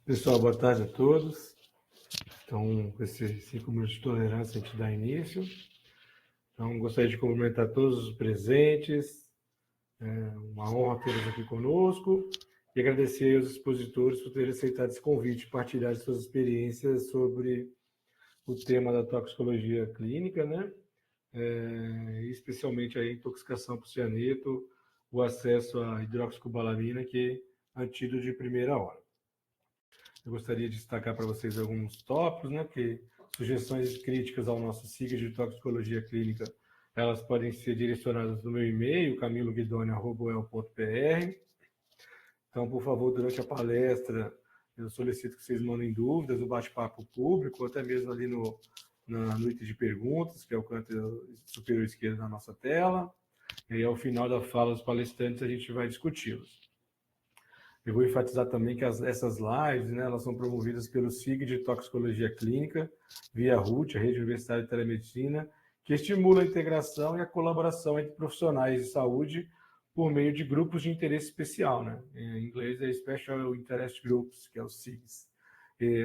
Pessoal, boa tarde a todos. Então, com esses 5 minutos de tolerância, a gente dá início. Então, gostaria de cumprimentar todos os presentes. É uma honra tê-los aqui conosco e agradecer aos expositores por terem aceitado esse convite e partilhar suas experiências sobre o tema da toxicologia clínica, né? Especialmente a intoxicação por cianeto, o acesso à hidroxicobalamina, que é antídoto de primeira hora. Eu gostaria de destacar para vocês alguns tópicos, né? Que sugestões e críticas ao nosso SIG de toxicologia clínica, elas podem ser direcionadas no meu e-mail, camiloguidoni@el.br. Então, por favor, durante a palestra, eu solicito que vocês mandem dúvidas, o bate-papo público, ou até mesmo ali no item de perguntas, que é o canto superior esquerdo da nossa tela. E aí, ao final da fala dos palestrantes, a gente vai discuti-los. Eu vou enfatizar também que essas lives, né, elas são promovidas pelo SIG de Toxicologia Clínica, via RUT, a Rede Universitária de Telemedicina, que estimula a integração e a colaboração entre profissionais de saúde por meio de grupos de interesse especial, né? Em inglês é Special Interest Groups, que é o SIGs.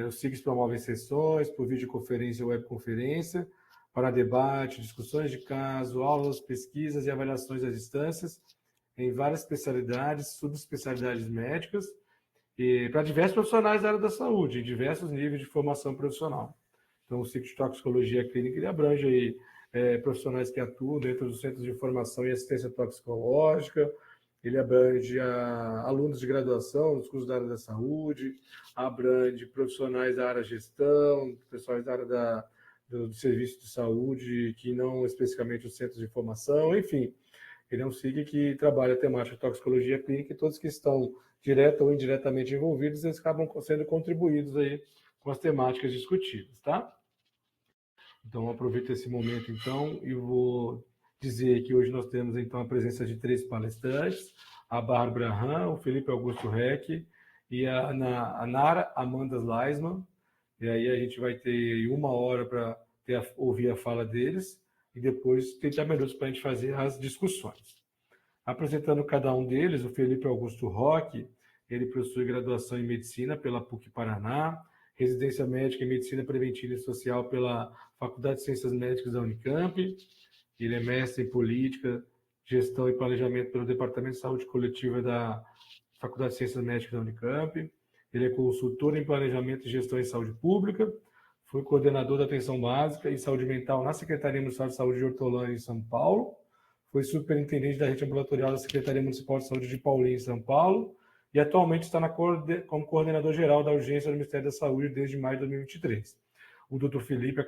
Os SIGs promovem sessões por videoconferência ou webconferência para debate, discussões de caso, aulas, pesquisas e avaliações às distâncias, em várias especialidades, subespecialidades médicas, e para diversos profissionais da área da saúde, em diversos níveis de formação profissional. Então, o ciclo de toxicologia clínica ele abrange aí, profissionais que atuam dentro dos centros de formação e assistência toxicológica, ele abrange alunos de graduação dos cursos da área da saúde, abrange profissionais da área de gestão, profissionais da área do serviço de saúde, que não especificamente os centros de formação, enfim. Ele é um SIG que trabalha a temática de toxicologia clínica e todos que estão direta ou indiretamente envolvidos, eles acabam sendo contribuídos aí com as temáticas discutidas, tá? Então, aproveito esse momento, então, e vou dizer que hoje nós temos, então, a presença de 3 palestrantes, a Bárbara Han, o Felipe Augusto Reck e a Nara Amanda Leisman. E aí a gente vai ter 1 hora para ouvir a fala deles e depois 30 minutos para a gente fazer as discussões. Apresentando cada um deles, o Felipe Augusto Roque, ele possui graduação em Medicina pela PUC Paraná, residência médica em Medicina Preventiva e Social pela Faculdade de Ciências Médicas da Unicamp, ele é mestre em Política, Gestão e Planejamento pelo Departamento de Saúde Coletiva da Faculdade de Ciências Médicas da Unicamp, ele é consultor em Planejamento e Gestão em Saúde Pública, foi coordenador da Atenção Básica e Saúde Mental na Secretaria Municipal de Saúde de Hortolândia, em São Paulo, foi superintendente da rede ambulatorial da Secretaria Municipal de Saúde de Paulinho, em São Paulo, e atualmente está como coordenador geral da urgência do Ministério da Saúde desde maio de 2023. O doutor Felipe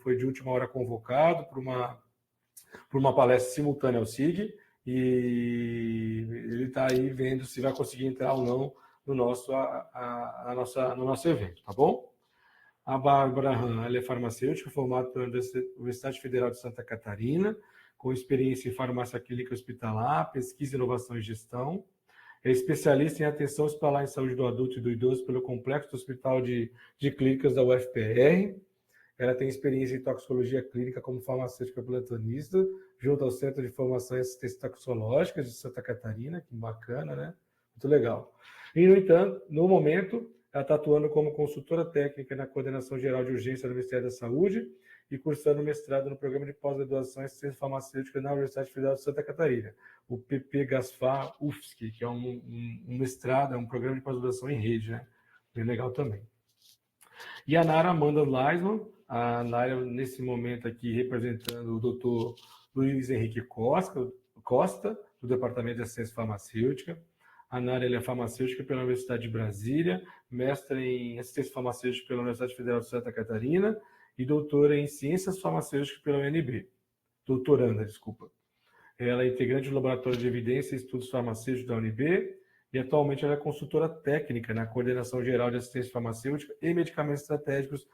foi de última hora convocado por uma palestra simultânea ao SIG, e ele está aí vendo se vai conseguir entrar ou não no nosso evento, tá bom? A Bárbara Han, ela é farmacêutica, formada pela Universidade Federal de Santa Catarina, com experiência em farmácia clínica hospitalar, pesquisa, inovação e gestão. É especialista em atenção hospitalar em saúde do adulto e do idoso pelo Complexo do Hospital de Clínicas da UFPR. Ela tem experiência em toxicologia clínica como farmacêutica plantonista, junto ao Centro de Formação e Assistência Toxicológica de Santa Catarina, que bacana, né? Muito legal. E, no entanto, no momento, ela está atuando como consultora técnica na Coordenação Geral de Urgência do Ministério da Saúde e cursando mestrado no Programa de Pós-Graduação em Assistência Farmacêutica na Universidade Federal de Santa Catarina, o PP-GASFAR-UFSC, que é um mestrado, é um programa de pós-graduação em rede, né? Bem legal também. E a Nara Amanda Leisman, a Nara, nesse momento aqui, representando o doutor Luiz Henrique Costa, do Departamento de Assistência Farmacêutica. A Nara é farmacêutica pela Universidade de Brasília, mestre em Assistência Farmacêutica pela Universidade Federal de Santa Catarina e doutora em Ciências Farmacêuticas pela UNB. Doutoranda, desculpa. Ela é integrante do Laboratório de Evidência e Estudos Farmacêuticos da UNB, e atualmente ela é consultora técnica na Coordenação Geral de Assistência Farmacêutica e Medicamentos Estratégicos,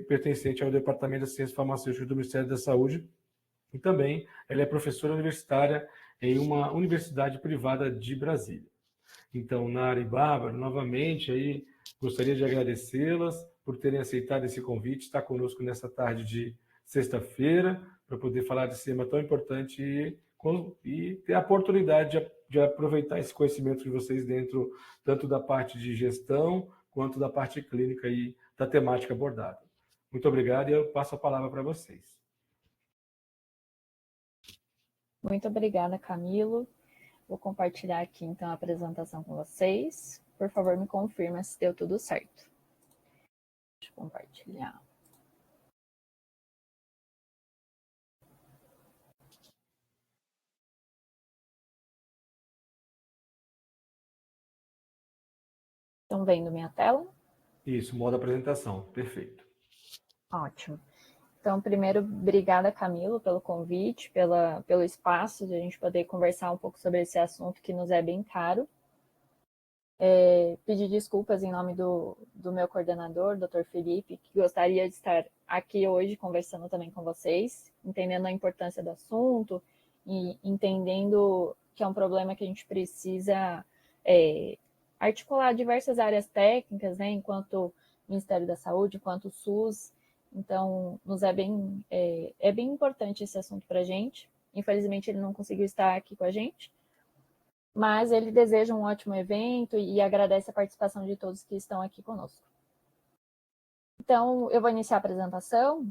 pertencente ao Departamento de Assistência Farmacêutica do Ministério da Saúde, e também ela é professora universitária em uma universidade privada de Brasília. Então, Nara e Bárbara, novamente, aí, gostaria de agradecê-las por terem aceitado esse convite, estar conosco nessa tarde de sexta-feira, para poder falar desse tema tão importante e ter a oportunidade de aproveitar esse conhecimento de vocês dentro tanto da parte de gestão quanto da parte clínica e da temática abordada. Muito obrigado e eu passo a palavra para vocês. Muito obrigada, Camilo. Vou compartilhar aqui, então, a apresentação com vocês. Por favor, me confirma se deu tudo certo. Deixa eu compartilhar. Estão vendo minha tela? Isso, modo apresentação, perfeito. Ótimo. Então, primeiro, obrigada, Camilo, pelo convite, pelo espaço de a gente poder conversar um pouco sobre esse assunto que nos é bem caro. Pedir desculpas em nome do meu coordenador, Dr. Felipe, que gostaria de estar aqui hoje conversando também com vocês, entendendo a importância do assunto e entendendo que é um problema que a gente precisa articular diversas áreas técnicas, né, enquanto Ministério da Saúde, enquanto SUS. Então, nos é bem importante esse assunto para a gente. Infelizmente, ele não conseguiu estar aqui com a gente, mas ele deseja um ótimo evento e agradece a participação de todos que estão aqui conosco. Então, eu vou iniciar a apresentação,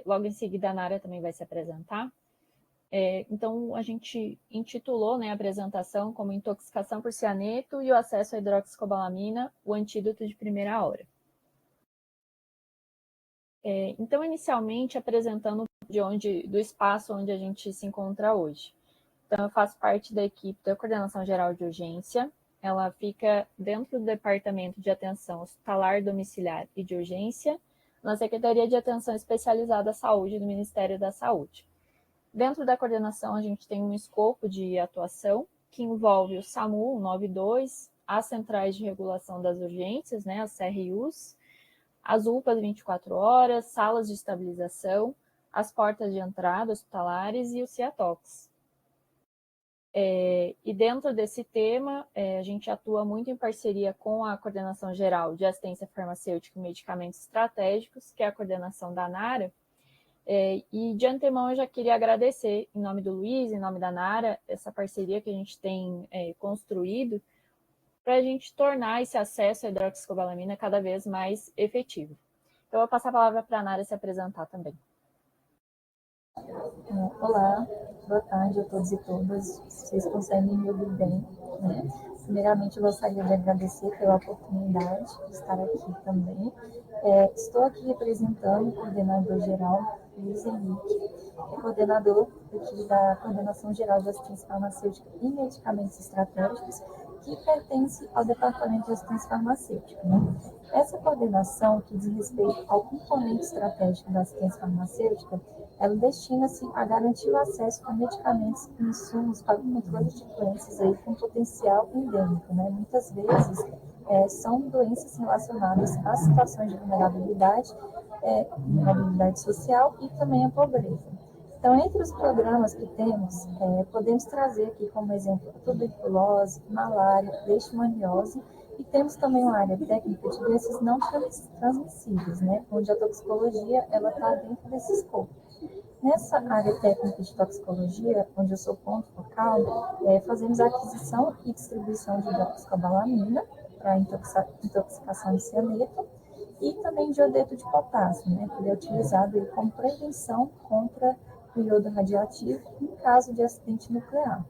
logo em seguida a Nara também vai se apresentar. Então, a gente intitulou, né, a apresentação como Intoxicação por Cianeto e o acesso à hidroxicobalamina, o antídoto de primeira hora. Então, inicialmente, apresentando do espaço onde a gente se encontra hoje. Então, eu faço parte da equipe da Coordenação Geral de Urgência. Ela fica dentro do Departamento de Atenção Hospitalar, Domiciliar e de Urgência, na Secretaria de Atenção Especializada à Saúde do Ministério da Saúde. Dentro da coordenação, a gente tem um escopo de atuação que envolve o SAMU 192, as Centrais de Regulação das Urgências, né, as CRUs, as UPAs 24 horas, salas de estabilização, as portas de entrada hospitalares e o CIATOX. E dentro desse tema, a gente atua muito em parceria com a Coordenação Geral de Assistência Farmacêutica e Medicamentos Estratégicos, que é a coordenação da Nara. E de antemão eu já queria agradecer, em nome do Luiz, em nome da Nara, essa parceria que a gente tem construído para a gente tornar esse acesso à hidroxicobalamina cada vez mais efetivo. Então, eu vou passar a palavra para a Nara se apresentar também. Olá, boa tarde a todos e todas. Vocês conseguem me ouvir bem, né? Primeiramente, eu gostaria de agradecer pela oportunidade de estar aqui também. Estou aqui representando o coordenador geral, Luiz Henrique, coordenador aqui da Coordenação Geral de Assistência Farmacêutica e Medicamentos Estratégicos, que pertence ao Departamento de Assistência Farmacêutica. Né? Essa coordenação, que diz respeito ao componente estratégico da assistência farmacêutica, ela destina-se a garantir o acesso a medicamentos e insumos para o controle de doenças aí com potencial endêmico. Né? Muitas vezes são doenças relacionadas a situações de vulnerabilidade social e também a pobreza. Então, entre os programas que temos, podemos trazer aqui como exemplo tuberculose, malária, leishmaniose, e temos também uma área técnica de doenças não transmissíveis, né, onde a toxicologia está dentro desse escopo. Nessa área técnica de toxicologia, onde eu sou ponto focal, fazemos a aquisição e distribuição de hidroxicobalamina para intoxicação de cianeto e também de iodeto de potássio, né, que ele é utilizado aí como prevenção contra o iodo radioativo em caso de acidente nuclear,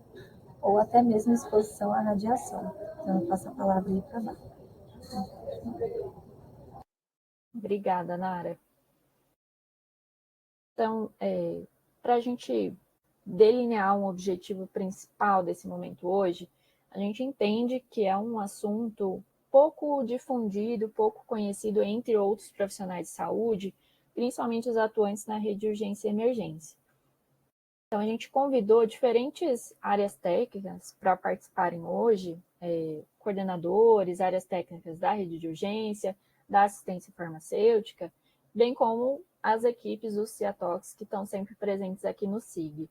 ou até mesmo exposição à radiação. Então, eu passo a palavra aí para a Nara. Obrigada, Nara. Então, para a gente delinear um objetivo principal desse momento hoje, a gente entende que é um assunto pouco difundido, pouco conhecido entre outros profissionais de saúde, principalmente os atuantes na rede de urgência e emergência. Então, a gente convidou diferentes áreas técnicas para participarem hoje, coordenadores, áreas técnicas da rede de urgência, da assistência farmacêutica, bem como as equipes do CIATOX que estão sempre presentes aqui no SIG.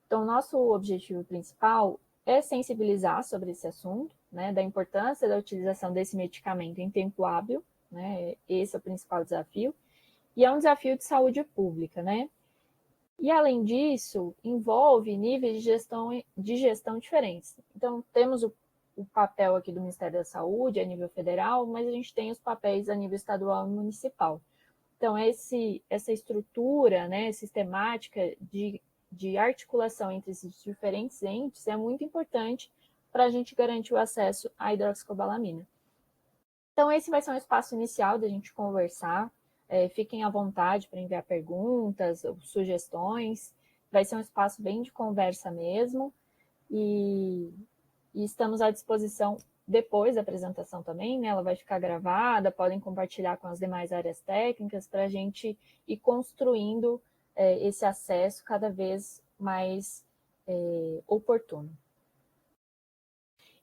Então, nosso objetivo principal é sensibilizar sobre esse assunto, né, da importância da utilização desse medicamento em tempo hábil, né, esse é o principal desafio, e é um desafio de saúde pública, né? E, além disso, envolve níveis de gestão diferentes. Então, temos o papel aqui do Ministério da Saúde a nível federal, mas a gente tem os papéis a nível estadual e municipal. Então, essa estrutura, né, sistemática de articulação entre esses diferentes entes é muito importante para a gente garantir o acesso à hidroxicobalamina. Então, esse vai ser um espaço inicial da gente conversar. Fiquem à vontade para enviar perguntas ou sugestões. Vai ser um espaço bem de conversa mesmo. E estamos à disposição depois da apresentação também, né? Ela vai ficar gravada, podem compartilhar com as demais áreas técnicas para a gente ir construindo esse acesso cada vez mais oportuno.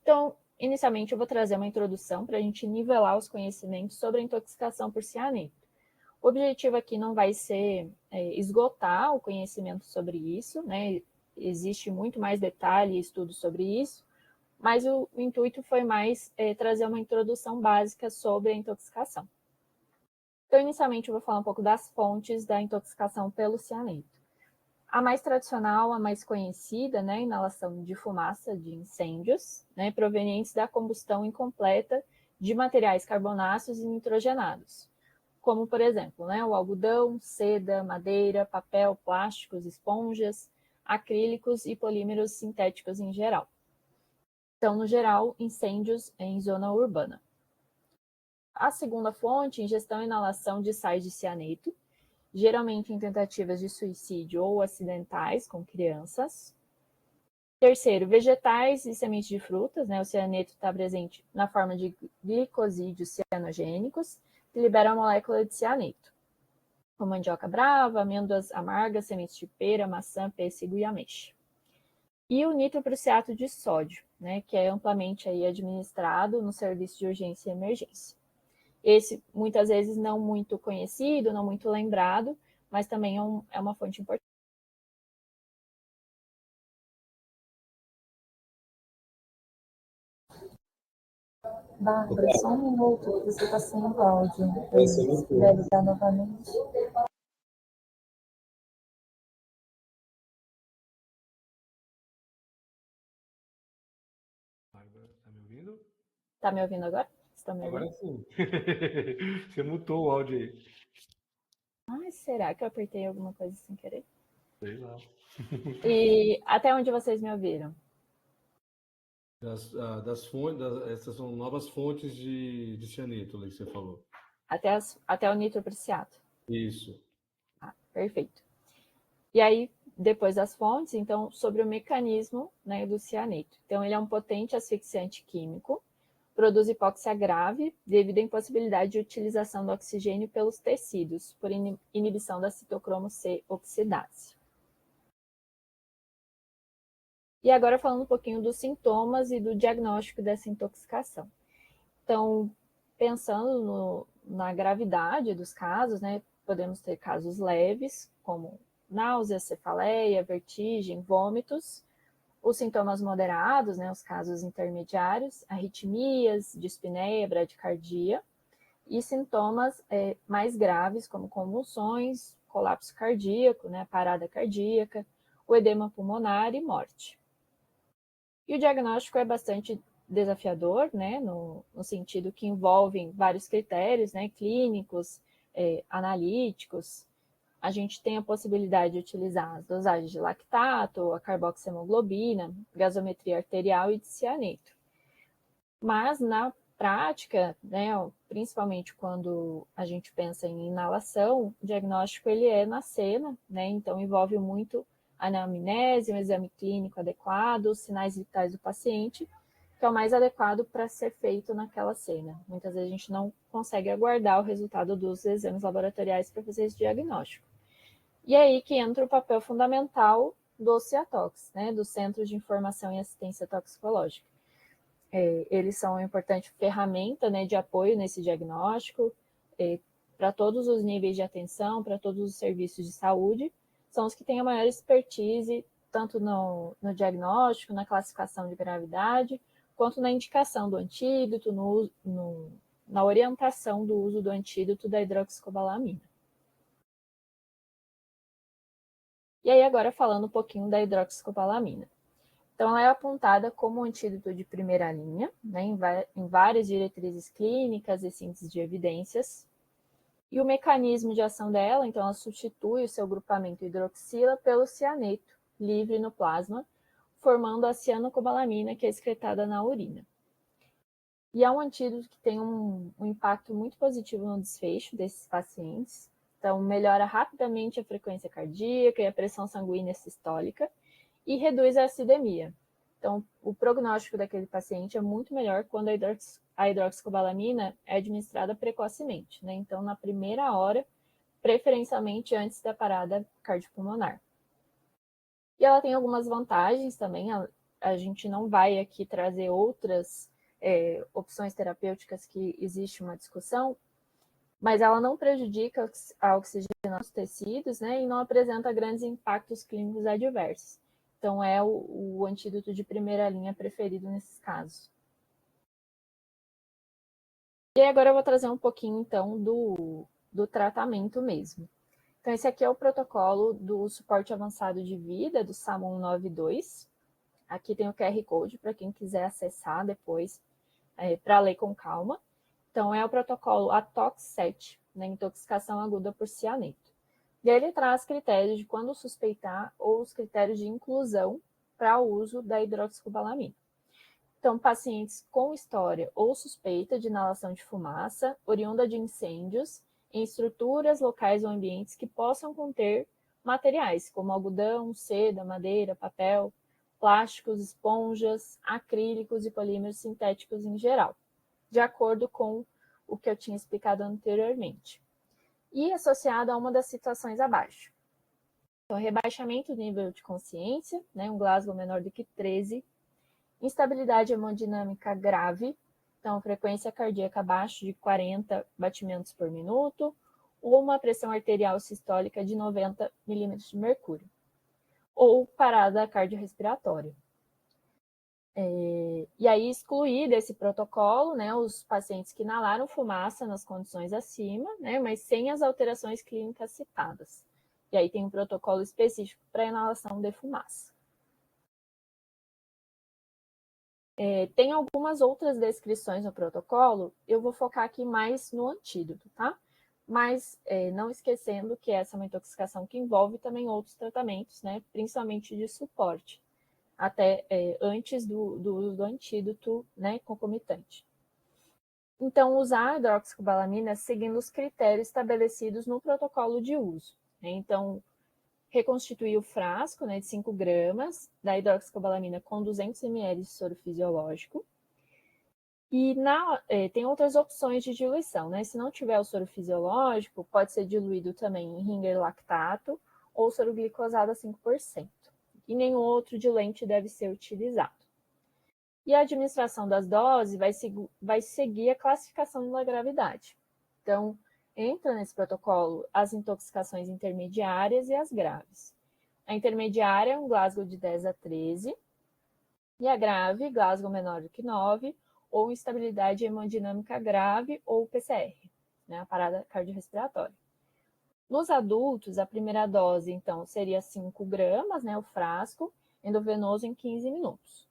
Então, inicialmente eu vou trazer uma introdução para a gente nivelar os conhecimentos sobre a intoxicação por cianeto. O objetivo aqui não vai ser esgotar o conhecimento sobre isso, né? Existe muito mais detalhe e estudo sobre isso, mas o intuito foi mais trazer uma introdução básica sobre a intoxicação. Então, inicialmente, eu vou falar um pouco das fontes da intoxicação pelo cianeto. A mais tradicional, a mais conhecida, né, inalação de fumaça de incêndios, né, provenientes da combustão incompleta de materiais carbonáceos e nitrogenados, como, por exemplo, né, o algodão, seda, madeira, papel, plásticos, esponjas, acrílicos e polímeros sintéticos em geral. Então, no geral, incêndios em zona urbana. A segunda fonte, ingestão e inalação de sais de cianeto, geralmente em tentativas de suicídio ou acidentais com crianças. Terceiro, vegetais e sementes de frutas, né? O cianeto está presente na forma de glicosídeos cianogênicos, que liberam a molécula de cianeto, como mandioca brava, amêndoas amargas, sementes de pera, maçã, pêssego e ameixa. E o nitroprusiato de sódio, né, que é amplamente aí administrado no serviço de urgência e emergência. Esse, muitas vezes, não muito conhecido, não muito lembrado, mas também é uma fonte importante. Bárbara, só um minuto, que você está sem o áudio. Se puder ligar novamente. Tá me ouvindo? Tá me ouvindo agora? Estão me ouvindo? Agora sim. Você mutou o áudio aí. Ai, será que eu apertei alguma coisa sem querer? Sei lá. E até onde vocês me ouviram? Das fontes, essas são novas fontes de cianeto, que você falou. Até o nitroprusiato. Isso. Ah, perfeito. E aí, depois das fontes, então, sobre o mecanismo, né, do cianeto. Então, ele é um potente asfixiante químico, produz hipóxia grave devido à impossibilidade de utilização do oxigênio pelos tecidos, por inibição da citocromo C oxidase. E agora falando um pouquinho dos sintomas e do diagnóstico dessa intoxicação. Então, pensando na gravidade dos casos, né, podemos ter casos leves, como náusea, cefaleia, vertigem, vômitos. Os sintomas moderados, né, os casos intermediários, arritmias, dispneia, bradicardia. E sintomas mais graves, como convulsões, colapso cardíaco, né, parada cardíaca, o edema pulmonar e morte. E o diagnóstico é bastante desafiador, né, no sentido que envolvem vários critérios, né, clínicos, analíticos. A gente tem a possibilidade de utilizar as dosagens de lactato, a carboxiemoglobina, gasometria arterial e de cianeto. Mas na prática, né, principalmente quando a gente pensa em inalação, o diagnóstico ele é na cena, né, então envolve muito a anamnese, um exame clínico adequado, os sinais vitais do paciente, que é o mais adequado para ser feito naquela cena. Muitas vezes a gente não consegue aguardar o resultado dos exames laboratoriais para fazer esse diagnóstico. E é aí que entra o papel fundamental do CIATOX, né, do Centro de Informação e Assistência Toxicológica. Eles são uma importante ferramenta, né, de apoio nesse diagnóstico, para todos os níveis de atenção, para todos os serviços de saúde, são os que têm a maior expertise, tanto no diagnóstico, na classificação de gravidade, quanto na indicação do antídoto, na orientação do uso do antídoto da hidroxicobalamina. E aí agora falando um pouquinho da hidroxicobalamina. Então, ela é apontada como um antídoto de primeira linha, né, em várias diretrizes clínicas e síntese de evidências. E o mecanismo de ação dela, então, ela substitui o seu grupamento hidroxila pelo cianeto, livre no plasma, formando a cianocobalamina, que é excretada na urina. E é um antídoto que tem um impacto muito positivo no desfecho desses pacientes. Então, melhora rapidamente a frequência cardíaca e a pressão sanguínea sistólica e reduz a acidemia. Então, o prognóstico daquele paciente é muito melhor quando a hidroxicobalamina é administrada precocemente, né? Então, na primeira hora, preferencialmente antes da parada cardiopulmonar. E ela tem algumas vantagens também, a gente não vai aqui trazer outras opções terapêuticas que existe uma discussão, mas ela não prejudica a oxigenação dos tecidos, né, e não apresenta grandes impactos clínicos adversos. Então, é o antídoto de primeira linha preferido nesses casos. E agora eu vou trazer um pouquinho, então, do tratamento mesmo. Então, esse aqui é o protocolo do suporte avançado de vida, do SAMU 192. Aqui tem o QR Code para quem quiser acessar depois, para ler com calma. Então, é o protocolo ATOX-7, né, intoxicação aguda por cianeto. E aí ele traz critérios de quando suspeitar ou os critérios de inclusão para o uso da hidroxicobalamina. Então, pacientes com história ou suspeita de inalação de fumaça, oriunda de incêndios, em estruturas, locais ou ambientes que possam conter materiais, como algodão, seda, madeira, papel, plásticos, esponjas, acrílicos e polímeros sintéticos em geral, de acordo com o que eu tinha explicado anteriormente. E associado a uma das situações abaixo. Então, rebaixamento do nível de consciência, né, um Glasgow menor do que 13, instabilidade hemodinâmica grave, então frequência cardíaca abaixo de 40 batimentos por minuto, ou uma pressão arterial sistólica de 90 milímetros de mercúrio, ou parada cardiorrespiratória. E aí excluir desse protocolo, né, os pacientes que inalaram fumaça nas condições acima, né, mas sem as alterações clínicas citadas. E aí tem um protocolo específico para inalação de fumaça. Tem algumas outras descrições no protocolo, eu vou focar aqui mais no antídoto, tá? Mas não esquecendo que essa é uma intoxicação que envolve também outros tratamentos, né, principalmente de suporte, até antes do uso do antídoto, né, concomitante. Então, usar a hidroxicobalamina seguindo os critérios estabelecidos no protocolo de uso, né? Então, reconstituir o frasco, né, de 5 gramas da hidroxicobalamina com 200 ml de soro fisiológico. E tem outras opções de diluição, né? Se não tiver o soro fisiológico, pode ser diluído também em Ringer lactato ou soro glicosado a 5%. E nenhum outro diluente deve ser utilizado. E a administração das doses vai seguir a classificação da gravidade. Então, entra nesse protocolo as intoxicações intermediárias e as graves. A intermediária é um Glasgow de 10 a 13, e a grave, Glasgow menor do que 9, ou instabilidade hemodinâmica grave, ou PCR, né, a parada cardiorrespiratória. Nos adultos, a primeira dose, então, seria 5 gramas, né, o frasco, endovenoso em 15 minutos.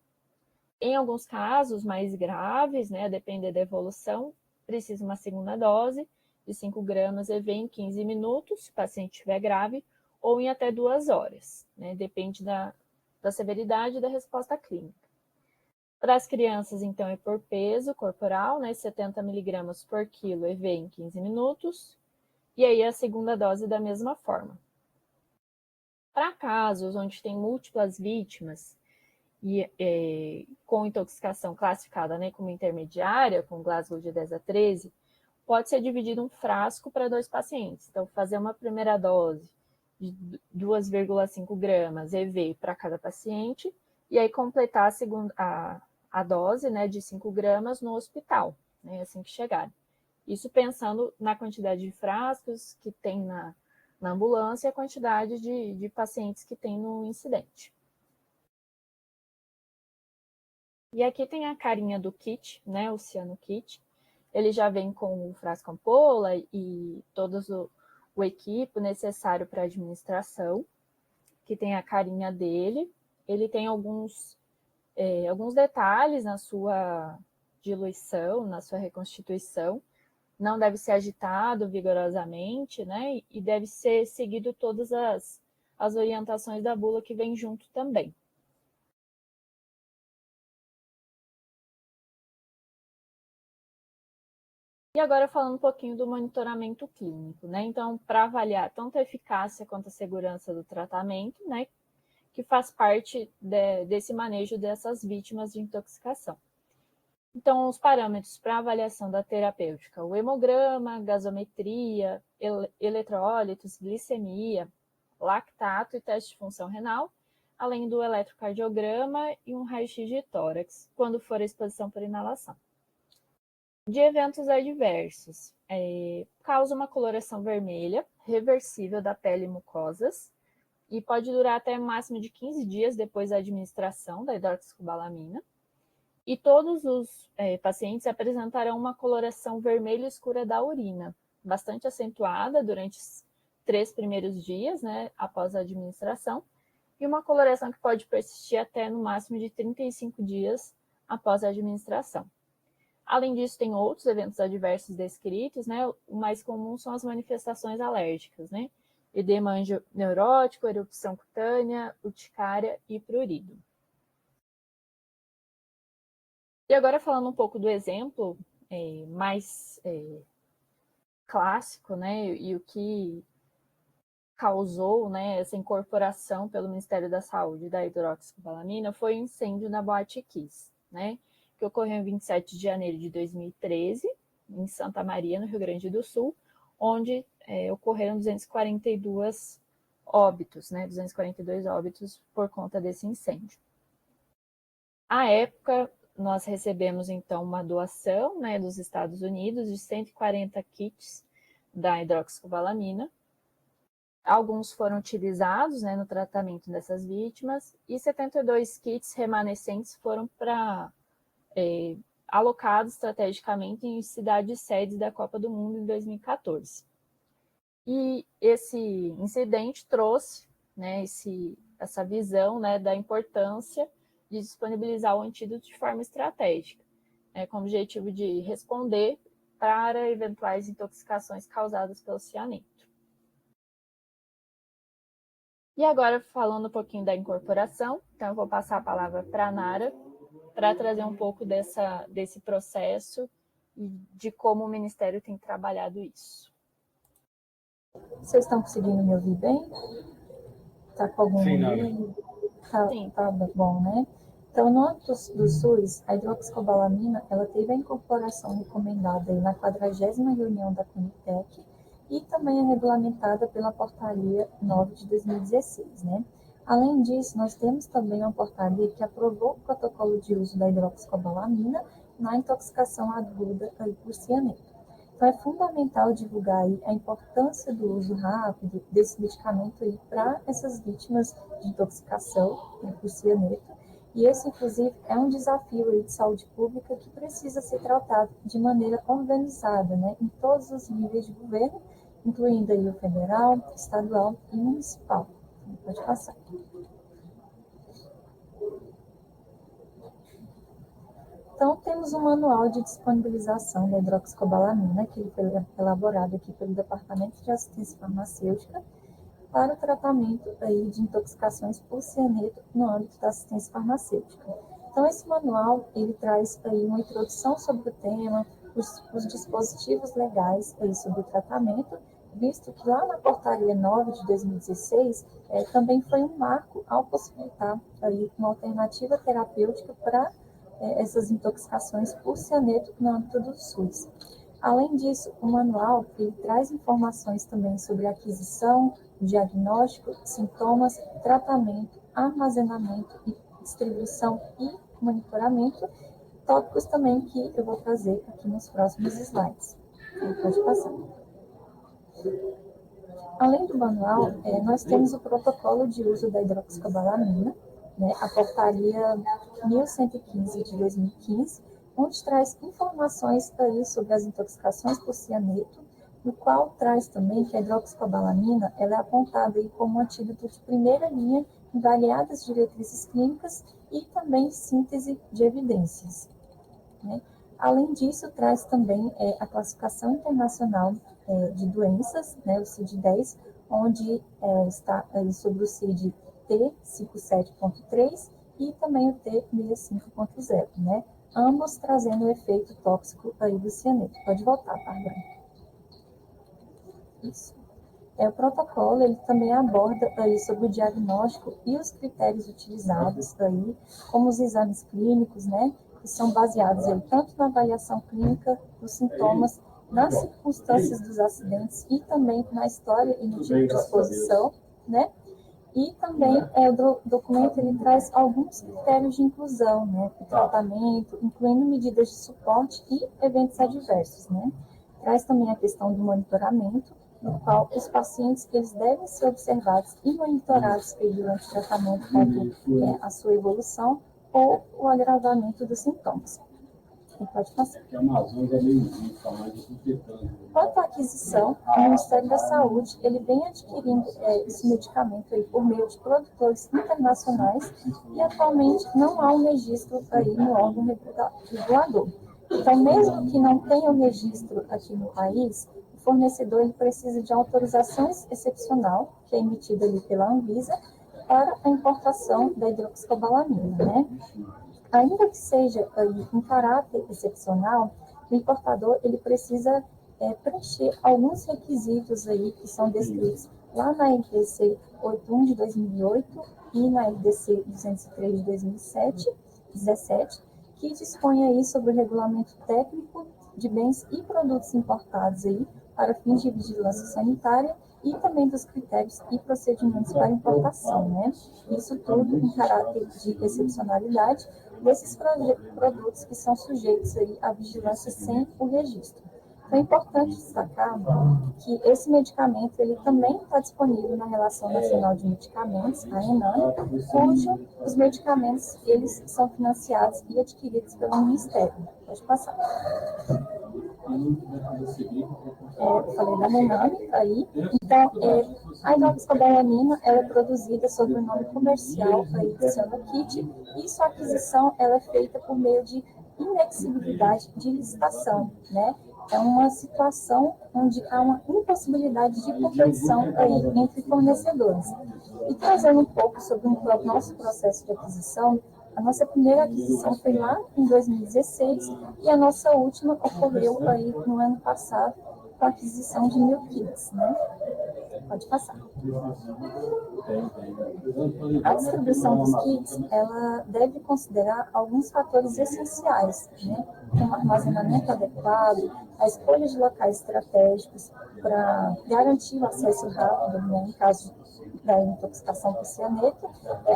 Em alguns casos mais graves, né, a depender da evolução, precisa uma segunda dose de 5 gramas EV em 15 minutos, se o paciente estiver grave, ou em até 2 horas, né, depende da severidade e da resposta clínica. Para as crianças, então, é por peso corporal, né, 70 miligramas por quilo EV em 15 minutos, e aí a segunda dose da mesma forma. Para casos onde tem múltiplas vítimas, com intoxicação classificada, né, como intermediária, com Glasgow de 10 a 13, pode ser dividido um frasco para 2 pacientes. Então, fazer uma primeira dose de 2,5 gramas EV para cada paciente, e aí completar a dose, né, de 5 gramas no hospital, né, assim que chegar. Isso pensando na quantidade de frascos que tem na ambulância e a quantidade de pacientes que tem no incidente. E aqui tem a carinha do kit, né, o Ciano Kit. Ele já vem com o frasco ampola e todo o equipo necessário para administração, que tem a carinha dele. Ele tem alguns alguns detalhes na sua diluição, na sua reconstituição. Não deve ser agitado vigorosamente, né? E deve ser seguido todas as orientações da bula que vem junto também. E agora falando um pouquinho do monitoramento clínico, né? Então, para avaliar tanto a eficácia quanto a segurança do tratamento, né? Que faz parte desse manejo dessas vítimas de intoxicação. Então, os parâmetros para avaliação da terapêutica, o hemograma, gasometria, eletrólitos, glicemia, lactato e teste de função renal, além do eletrocardiograma e um raio-x de tórax, quando for a exposição por inalação. De eventos adversos, causa uma coloração vermelha, reversível da pele e mucosas, e pode durar até um máximo de 15 dias depois da administração da hidroxicobalamina. E todos os pacientes apresentarão uma coloração vermelha escura da urina, bastante acentuada durante os 3 primeiros dias, né, após a administração, e uma coloração que pode persistir até no máximo de 35 dias após a administração. Além disso, tem outros eventos adversos descritos, né? O mais comum são as manifestações alérgicas, né? Edema neurótico, erupção cutânea, urticária e prurido. E agora falando um pouco do exemplo mais clássico, né? E o que causou, né, essa incorporação pelo Ministério da Saúde da hidroxicobalamina foi o incêndio na Boate Kiss, né? Que ocorreu em 27 de janeiro de 2013, em Santa Maria, no Rio Grande do Sul, onde ocorreram 242 óbitos, né, 242 óbitos por conta desse incêndio. À época, nós recebemos, então, uma doação, né, dos Estados Unidos de 140 kits da hidroxicobalamina. Alguns foram utilizados, né, no tratamento dessas vítimas, e 72 kits remanescentes foram alocados estrategicamente em cidades sedes da Copa do Mundo em 2014. E esse incidente trouxe, né, essa visão, né, da importância de disponibilizar o antídoto de forma estratégica, né, com o objetivo de responder para eventuais intoxicações causadas pelo cianeto. E agora, falando um pouquinho da incorporação, então eu vou passar a palavra para a Nara, para trazer um pouco desse processo e de como o Ministério tem trabalhado isso. Vocês estão conseguindo me ouvir bem? Está com algum ruído? Tá bom, né? Então, no âmbito do SUS, a hidroxicobalamina ela teve a incorporação recomendada na 40ª reunião da Conitec e também é regulamentada pela Portaria 9 de 2016, né? Além disso, nós temos também uma portaria que aprovou o protocolo de uso da hidroxicobalamina na intoxicação aguda por cianeto. Então, é fundamental divulgar aí a importância do uso rápido desse medicamento aí para essas vítimas de intoxicação por cianeto. E esse, inclusive, é um desafio aí de saúde pública que precisa ser tratado de maneira organizada, né, em todos os níveis de governo, incluindo aí o federal, estadual e municipal. Pode passar. Então, temos um manual de disponibilização da hidroxicobalamina, que foi elaborado aqui pelo Departamento de Assistência Farmacêutica, para o tratamento aí de intoxicações por cianeto no âmbito da assistência farmacêutica. Então, esse manual, ele traz aí uma introdução sobre o tema, os dispositivos legais aí sobre o tratamento, visto que lá na Portaria 9 de 2016, também foi um marco ao possibilitar aí uma alternativa terapêutica para essas intoxicações por cianeto no âmbito do SUS. Além disso, o manual ele traz informações também sobre aquisição, diagnóstico, sintomas, tratamento, armazenamento, distribuição e monitoramento, tópicos também que eu vou trazer aqui nos próximos slides. Pode passar. Além do manual, nós temos o protocolo de uso da hidroxicobalamina, né, a portaria 1115 de 2015, onde traz informações aí sobre as intoxicações por cianeto, no qual traz também que a hidroxicobalamina ela é apontada aí como um antídoto de primeira linha em variadas diretrizes clínicas e também síntese de evidências, né? Além disso, traz também a classificação internacional de doenças, né, o CID-10, onde está aí sobre o CID T57.3 e também o T65.0, né? Ambos trazendo o efeito tóxico aí do cianeto. Pode voltar, Bárbara. Isso. O protocolo ele também aborda aí sobre o diagnóstico e os critérios utilizados aí, como os exames clínicos, né, que são baseados aí tanto na avaliação clínica dos sintomas, nas circunstâncias dos acidentes e também na história e no tipo de exposição, né? E também o documento ele traz alguns critérios de inclusão, né, o tratamento, incluindo medidas de suporte e eventos adversos, né? Traz também a questão do monitoramento, no qual os pacientes eles devem ser observados e monitorados durante o tratamento para a sua evolução ou o agravamento dos sintomas. E pode passar. Quanto à aquisição, o Ministério da Saúde ele vem adquirindo esse medicamento aí por meio de produtores internacionais e atualmente não há um registro aí no órgão regulador. Então, mesmo que não tenha um registro aqui no país, o fornecedor ele precisa de autorização excepcional, que é emitida ali pela Anvisa, para a importação da hidroxicobalamina, né? Ainda que seja aí, em caráter excepcional, o importador ele precisa preencher alguns requisitos aí que são descritos lá na RDC 81 de 2008 e na RDC 203 de 2017, que dispõe aí sobre o regulamento técnico de bens e produtos importados aí para fins de vigilância sanitária e também dos critérios e procedimentos para importação, né? Isso tudo em caráter de excepcionalidade desses produtos que são sujeitos aí à vigilância sem o registro. Então, é importante destacar que esse medicamento ele também está disponível na Relação Nacional de Medicamentos, a ENAM, cujo os medicamentos eles são financiados e adquiridos pelo Ministério. Pode passar. Falei da Menami, aí. Então, a hidroxicobalamina ela é produzida sob o nome comercial aí de Cianokit e sua aquisição ela é feita por meio de inexigibilidade de licitação, né? É uma situação onde há uma impossibilidade de competição aí entre fornecedores. E trazendo um pouco sobre o nosso processo de aquisição, a nossa primeira aquisição foi lá em 2016 e a nossa última ocorreu aí no ano passado com a aquisição de 1.000 kits, né? Pode passar. A distribuição dos kits, ela deve considerar alguns fatores essenciais, né? Como armazenamento adequado, a escolha de locais estratégicos para garantir o acesso rápido, né, em caso da intoxicação por cianeto,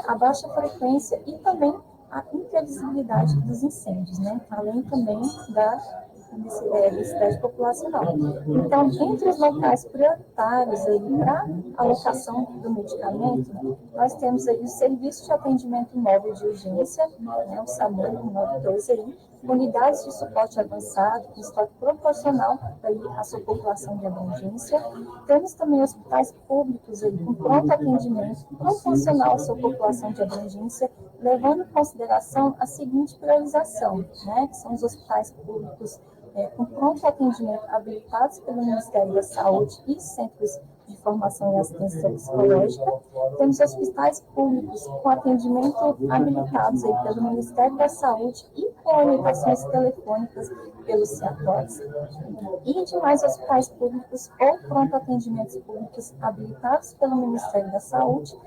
a baixa frequência e também a imprevisibilidade dos incêndios, né? Além também da densidade populacional. Então, entre os locais prioritários para a alocação do medicamento, nós temos aí o Serviço de Atendimento Móvel de Urgência, né, o SAMU 192 aí, unidades de suporte avançado, com estoque proporcional aí à sua população de abrangência. Temos também hospitais públicos aí, com pronto atendimento proporcional à sua população de abrangência, levando em consideração a seguinte priorização, né, que são os hospitais públicos com pronto atendimento habilitados pelo Ministério da Saúde e centros de formação e assistência psicológica. Temos hospitais públicos com atendimento habilitados aí pelo Ministério da Saúde e com orientações telefônicas pelos CIATOCs. E demais hospitais públicos ou pronto atendimentos públicos habilitados pelo Ministério da Saúde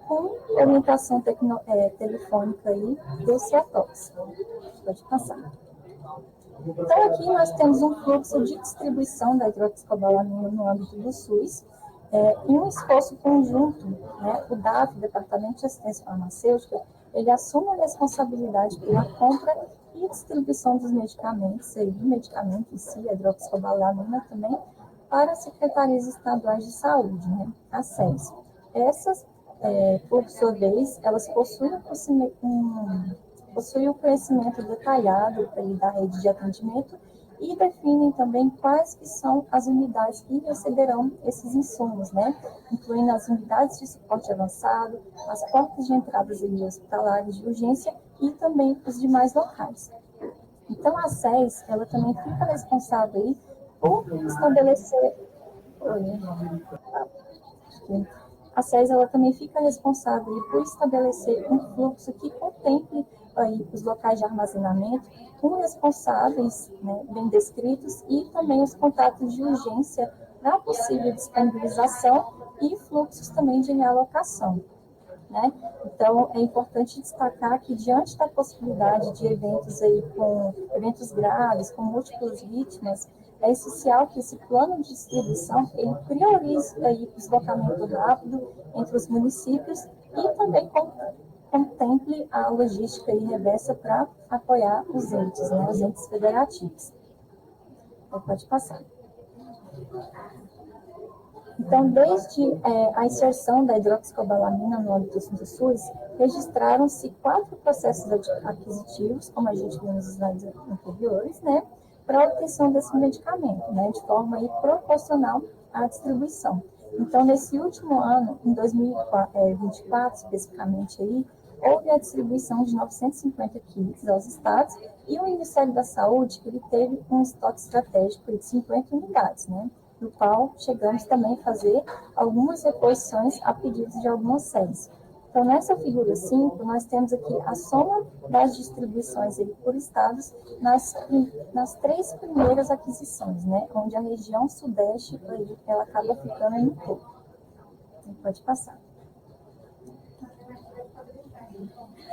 com orientação telefônica aí dos CIATOCs. Pode passar. Então, aqui nós temos um fluxo de distribuição da hidroxicobalamina no âmbito do SUS, em um esforço conjunto, né, o DAF, Departamento de Assistência Farmacêutica, ele assume a responsabilidade pela compra e distribuição dos medicamentos, aí, do medicamento em si, a hidroxicobalamina também, para as secretarias estaduais de saúde, né, as SES. Essas, por sua vez, elas possuem um conhecimento detalhado da rede de atendimento e definem também quais que são as unidades que receberão esses insumos, né? Incluindo as unidades de suporte avançado, as portas de entradas e hospitalares de urgência e também os demais locais. Então, a SES, ela também fica responsável aí por estabelecer... A SES, ela também fica responsável aí por estabelecer um fluxo que contemple aí os locais de armazenamento com responsáveis, né, bem descritos, e também os contatos de urgência para possível disponibilização e fluxos também de realocação. Né? Então, é importante destacar que, diante da possibilidade de eventos graves, com múltiplas vítimas, é essencial que esse plano de distribuição ele priorize aí o deslocamento rápido entre os municípios e também contemple a logística aí reversa para apoiar os entes, né, os entes federativos. Então, pode passar. Então, desde a inserção da hidroxicobalamina no âmbito do SUS, registraram-se 4 processos aquisitivos, como a gente viu nos slides anteriores, né, para a obtenção desse medicamento, né, de forma aí, proporcional à distribuição. Então, nesse último ano, em 2024 especificamente, aí, houve a distribuição de 950 kits aos estados e o Ministério da Saúde ele teve um estoque estratégico de 50 unidades, né, do qual chegamos também a fazer algumas reposições a pedidos de algumas sedes. Então, nessa figura 5, nós temos aqui a soma das distribuições aí por estados nas 3 primeiras aquisições, né, onde a região sudeste aí, ela acaba ficando aí no topo. Pode passar.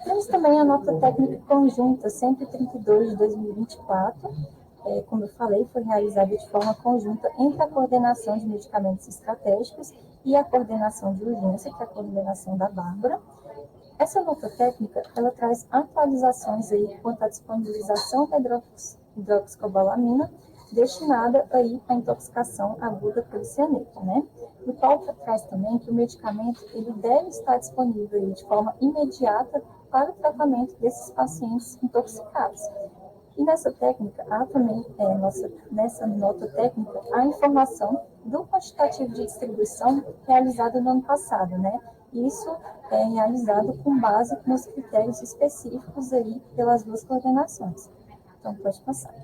Temos também a nota técnica conjunta 132 de 2024, como eu falei, foi realizada de forma conjunta entre a coordenação de medicamentos estratégicos e a coordenação de urgência, que é a coordenação da Bárbara. Essa nota técnica, ela traz atualizações aí quanto à disponibilização da hidroxicobalamina destinada aí à intoxicação aguda pelo cianeto, né? No qual traz também que o medicamento ele deve estar disponível aí de forma imediata para o tratamento desses pacientes intoxicados. E nessa técnica, há também, nessa nota técnica, a informação do quantitativo de distribuição realizado no ano passado, né? Isso é realizado com base nos critérios específicos aí pelas 2 coordenações. Então, pode passar.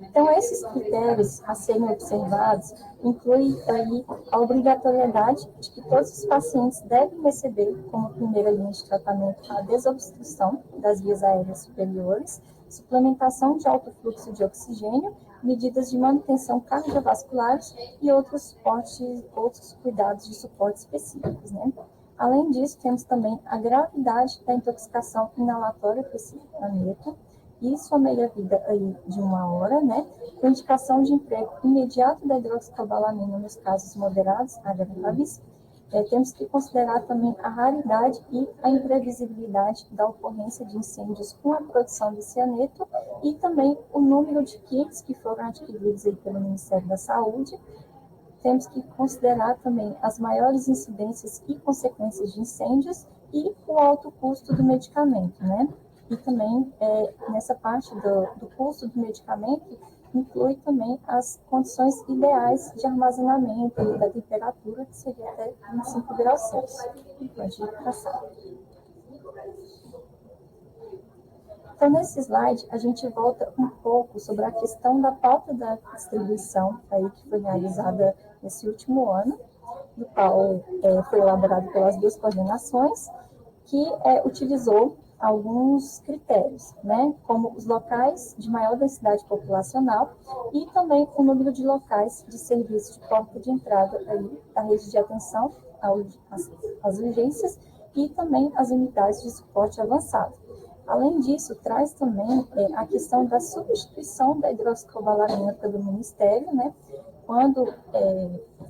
Então, esses critérios a serem observados incluem aí a obrigatoriedade de que todos os pacientes devem receber como primeira linha de tratamento a desobstrução das vias aéreas superiores, suplementação de alto fluxo de oxigênio, medidas de manutenção cardiovasculares e outros cuidados de suporte específicos, né? Além disso, temos também a gravidade da intoxicação inalatória por cianeto, e sua meia-vida aí de 1 hora, né, com indicação de emprego imediato da hidroxicobalamina nos casos moderados a graves. Temos que considerar também a raridade e a imprevisibilidade da ocorrência de incêndios com a produção de cianeto e também o número de kits que foram adquiridos aí pelo Ministério da Saúde. Temos que considerar também as maiores incidências e consequências de incêndios e o alto custo do medicamento, né? E também, nessa parte do custo do medicamento, inclui também as condições ideais de armazenamento e da temperatura, que seria até 25 graus Celsius. Pode passar. Então, nesse slide, a gente volta um pouco sobre a questão da pauta da distribuição aí, que foi realizada nesse último ano, do qual foi elaborado pelas 2 coordenações, que utilizou alguns critérios, né, como os locais de maior densidade populacional e também o número de locais de serviço de porta de entrada aí da rede de atenção às urgências e também as unidades de suporte avançado. Além disso, traz também a questão da substituição da hidroxicobalamina pelo Ministério, né, quando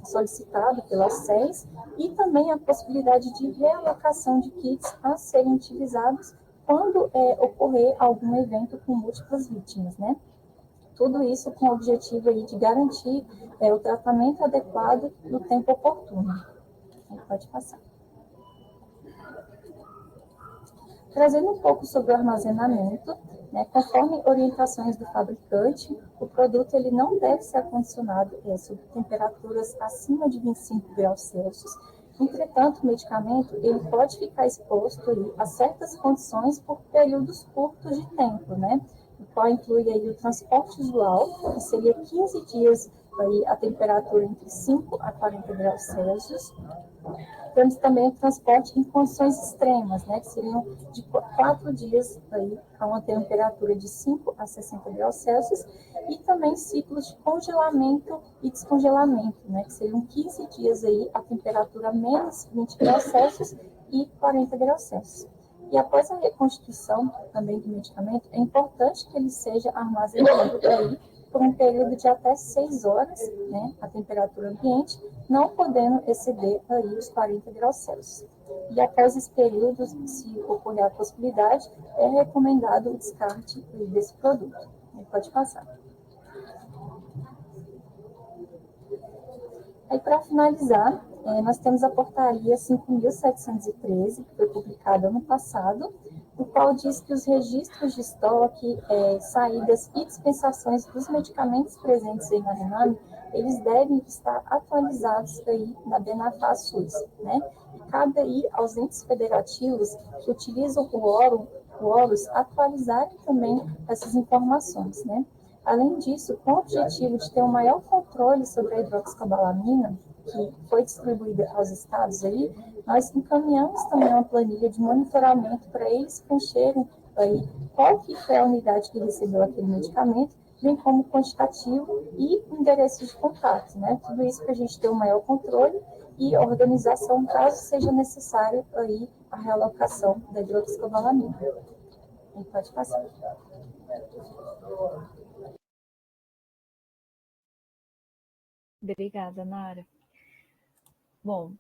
solicitado pela SES, e também a possibilidade de realocação de kits a serem utilizados quando ocorrer algum evento com múltiplas vítimas, né? Tudo isso com o objetivo aí de garantir o tratamento adequado no tempo oportuno. Pode passar. Trazendo um pouco sobre o armazenamento, né? Conforme orientações do fabricante, o produto ele não deve ser acondicionado sob temperaturas acima de 25 graus Celsius. Entretanto, o medicamento ele pode ficar exposto aí a certas condições por períodos curtos de tempo, né? O qual inclui aí o transporte usual, que seria 15 dias aí a temperatura entre 5 a 40 graus Celsius. Temos também o transporte em condições extremas, né, que seriam de 4 dias aí, a uma temperatura de 5 a 60 graus Celsius, e também ciclos de congelamento e descongelamento, né, que seriam 15 dias aí a temperatura menos 20 graus Celsius e 40 graus Celsius. E após a reconstituição também do medicamento, é importante que ele seja armazenado aí por um período de até 6 horas, né, a temperatura ambiente, não podendo exceder aí os 40 graus Celsius. E após esse período, se ocorrer a possibilidade, é recomendado o descarte desse produto. Pode passar. Aí, para finalizar, nós temos a portaria 5.713, que foi publicada ano passado, o qual diz que os registros de estoque, saídas e dispensações dos medicamentos presentes aí na Rename, eles devem estar atualizados aí na BNAFA-SUS, né? E cabe aí aos entes federativos que utilizam o órgãos atualizarem também essas informações, né? Além disso, com o objetivo de ter um maior controle sobre a hidroxicobalamina, que foi distribuída aos estados aí, nós encaminhamos também uma planilha de monitoramento para eles preencherem aí qual que foi a unidade que recebeu aquele medicamento, bem como quantitativo e endereço de contato, né? Tudo isso para a gente ter um maior controle e organização, caso seja necessário aí a realocação da hidroxicobalamina. E pode passar. Obrigada, Nara. Bom,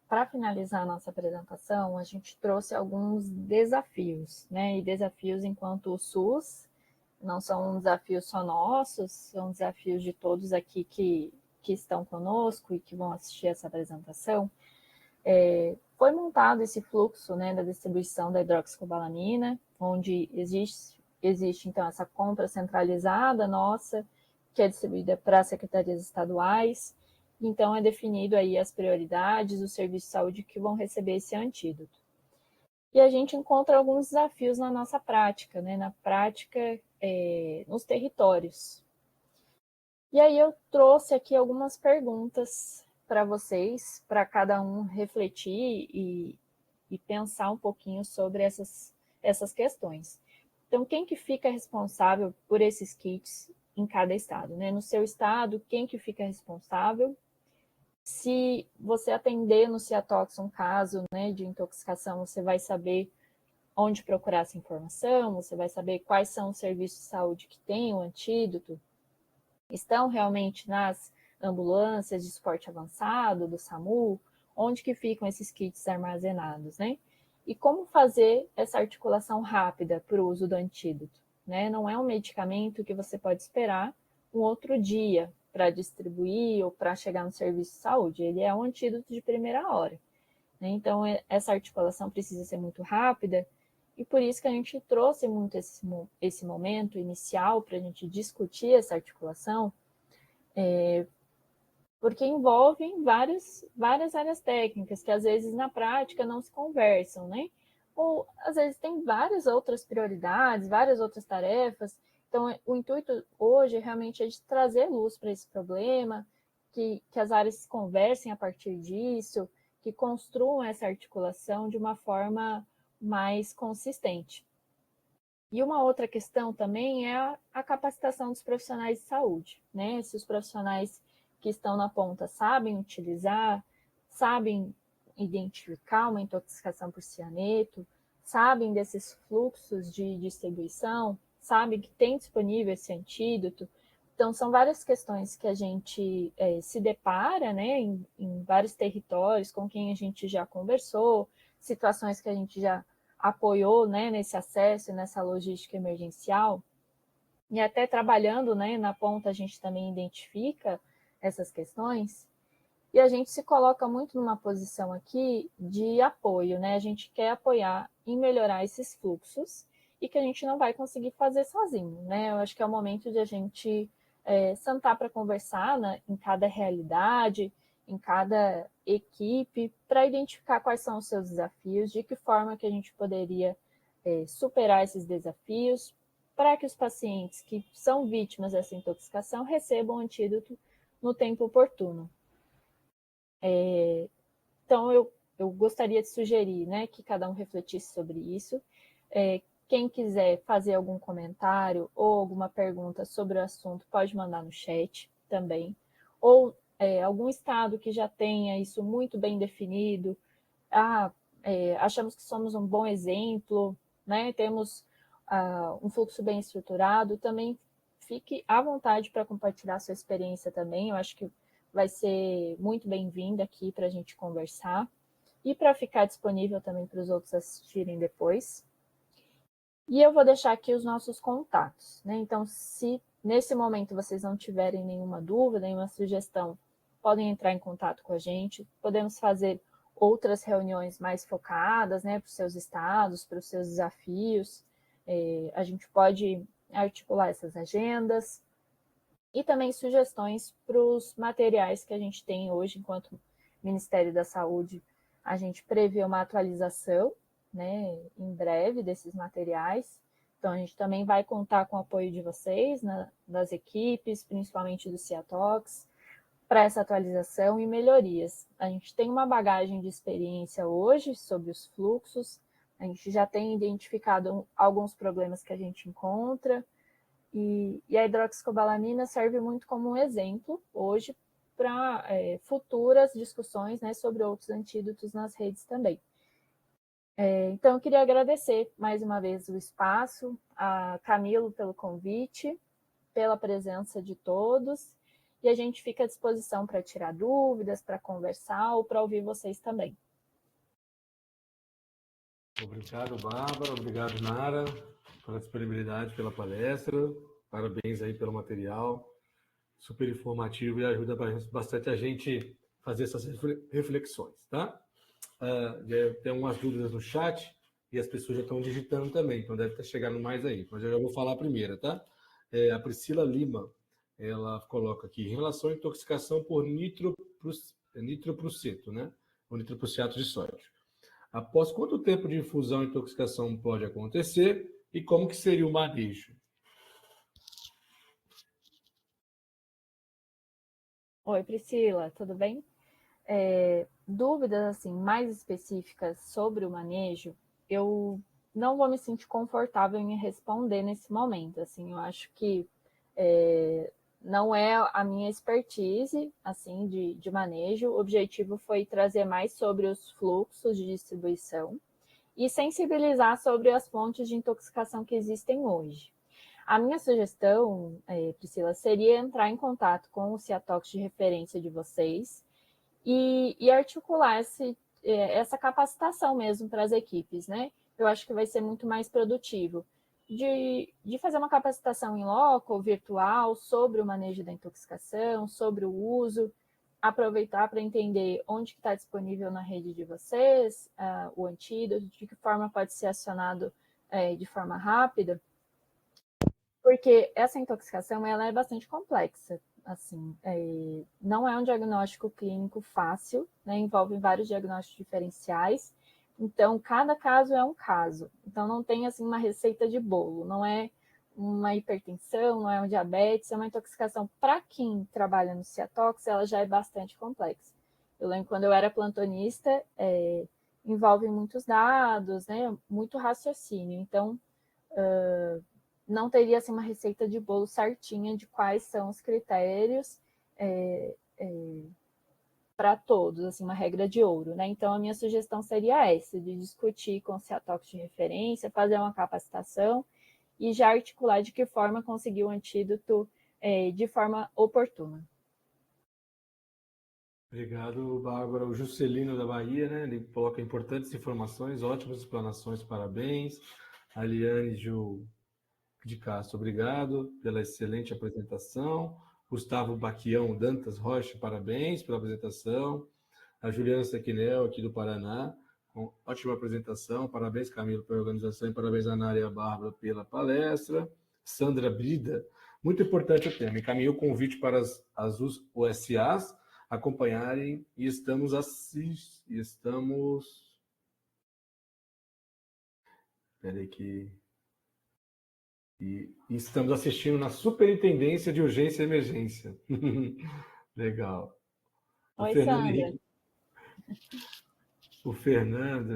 para finalizar a nossa apresentação, a gente trouxe alguns desafios, né? E desafios enquanto o SUS, não são desafios só nossos, são desafios de todos aqui que estão conosco e que vão assistir essa apresentação. Foi montado esse fluxo, né, da distribuição da hidroxicobalamina, onde existe então essa compra centralizada nossa, que é distribuída para as secretarias estaduais. Então é definido aí as prioridades dos serviços de saúde que vão receber esse antídoto. E a gente encontra alguns desafios na nossa prática, né, na prática nos territórios. E aí eu trouxe aqui algumas perguntas para vocês, para cada um refletir e pensar um pouquinho sobre essas questões. Então, quem que fica responsável por esses kits em cada estado, né? No seu estado, quem que fica responsável? Se você atender no Ciatox um caso, né, de intoxicação, você vai saber onde procurar essa informação, você vai saber quais são os serviços de saúde que têm o antídoto, estão realmente nas ambulâncias de suporte avançado, do SAMU, onde que ficam esses kits armazenados, né? E como fazer essa articulação rápida para o uso do antídoto, né? Não é um medicamento que você pode esperar um outro dia para distribuir ou para chegar no serviço de saúde, ele é um antídoto de primeira hora, né? Então, essa articulação precisa ser muito rápida, e por isso que a gente trouxe muito esse momento inicial para a gente discutir essa articulação, porque envolvem várias áreas técnicas que às vezes na prática não se conversam, né? Ou às vezes tem várias outras prioridades, várias outras tarefas. Então, o intuito hoje realmente é de trazer luz para esse problema, que as áreas se conversem a partir disso, que construam essa articulação de uma forma mais consistente. E uma outra questão também é a capacitação dos profissionais de saúde, né? Se os profissionais que estão na ponta sabem utilizar, sabem identificar uma intoxicação por cianeto, sabem desses fluxos de distribuição, sabem que tem disponível esse antídoto. Então, são várias questões que a gente se depara, né, em vários territórios com quem a gente já conversou, situações que a gente já apoiou, né, nesse acesso, nessa logística emergencial, e até trabalhando, né, na ponta a gente também identifica essas questões, e a gente se coloca muito numa posição aqui de apoio, né, a gente quer apoiar em melhorar esses fluxos, e que a gente não vai conseguir fazer sozinho, né? Eu acho que é o momento de a gente sentar para conversar, né, em cada realidade, em cada equipe, para identificar quais são os seus desafios, de que forma que a gente poderia superar esses desafios, para que os pacientes que são vítimas dessa intoxicação recebam o antídoto no tempo oportuno. Então, eu gostaria de sugerir, né, que cada um refletisse sobre isso. Quem quiser fazer algum comentário ou alguma pergunta sobre o assunto, pode mandar no chat também. Ou algum estado que já tenha isso muito bem definido. Achamos que somos um bom exemplo, né? Temos um fluxo bem estruturado. Também fique à vontade para compartilhar sua experiência também. Eu acho que vai ser muito bem-vinda aqui para a gente conversar e para ficar disponível também para os outros assistirem depois. E eu vou deixar aqui os nossos contatos, né? Então, se nesse momento vocês não tiverem nenhuma dúvida, nenhuma sugestão, podem entrar em contato com a gente. Podemos fazer outras reuniões mais focadas, né, para os seus estados, para os seus desafios. A gente pode articular essas agendas e também sugestões para os materiais que a gente tem hoje, enquanto Ministério da Saúde, a gente prevê uma atualização, né, em breve desses materiais. Então, a gente também vai contar com o apoio de vocês, né, das equipes, principalmente do Ciatox, para essa atualização e melhorias. A gente tem uma bagagem de experiência hoje sobre os fluxos, a gente já tem identificado alguns problemas que a gente encontra, e a hidroxicobalamina serve muito como um exemplo hoje para futuras discussões, né, sobre outros antídotos nas redes também. Então, eu queria agradecer mais uma vez o espaço, a Camilo pelo convite, pela presença de todos, e a gente fica à disposição para tirar dúvidas, para conversar ou para ouvir vocês também. Obrigado, Bárbara. Obrigado, Nara, pela disponibilidade, pela palestra. Parabéns aí pelo material. Super informativo e ajuda bastante a gente fazer essas reflexões, tá? Tem umas dúvidas no chat e as pessoas já estão digitando também, então deve estar chegando mais aí. Mas eu já vou falar a primeira, tá? A Priscila Lima, ela coloca aqui, em relação à intoxicação por nitropruseto, né? O nitroprusiato de sódio. Após quanto tempo de infusão e intoxicação pode acontecer e como que seria o manejo? Oi, Priscila, tudo bem? Dúvidas assim mais específicas sobre o manejo, eu não vou me sentir confortável em responder nesse momento. Assim, eu acho que não é a minha expertise assim de manejo. O objetivo foi trazer mais sobre os fluxos de distribuição e sensibilizar sobre as fontes de intoxicação que existem hoje. A minha sugestão, Priscila, seria entrar em contato com o Ciatox de referência de vocês e articular essa capacitação mesmo para as equipes, né? Eu acho que vai ser muito mais produtivo de fazer uma capacitação em loco, virtual, sobre o manejo da intoxicação, sobre o uso, aproveitar para entender onde que está disponível na rede de vocês o antídoto, de que forma pode ser acionado de forma rápida, porque essa intoxicação ela é bastante complexa. Assim, não é um diagnóstico clínico fácil, né? Envolve vários diagnósticos diferenciais. Então, cada caso é um caso. Então, não tem assim uma receita de bolo. Não é uma hipertensão, não é um diabetes, é uma intoxicação. Para quem trabalha no Ciatox, ela já é bastante complexa. Eu lembro quando eu era plantonista, envolve muitos dados, né? Muito raciocínio. Então, não teria assim, uma receita de bolo certinha de quais são os critérios para todos, assim, uma regra de ouro, né? Então, a minha sugestão seria essa, de discutir com o Ciatox de referência, fazer uma capacitação e já articular de que forma conseguir o antídoto de forma oportuna. Obrigado, Bárbara. O Juscelino da Bahia, né? Ele coloca importantes informações, ótimas explanações, parabéns. A Liane Ju de Castro, obrigado pela excelente apresentação. Gustavo Baquião Dantas Rocha, parabéns pela apresentação. A Juliana Sequinel, aqui do Paraná, ótima apresentação. Parabéns, Camilo, pela organização e parabéns a Nara e a Bárbara pela palestra. Sandra Brida, muito importante o tema. Encaminhou o convite para as USAs acompanharem e estamos assistindo na Superintendência de Urgência e Emergência. Legal. Oi, Sandra. O Fernando,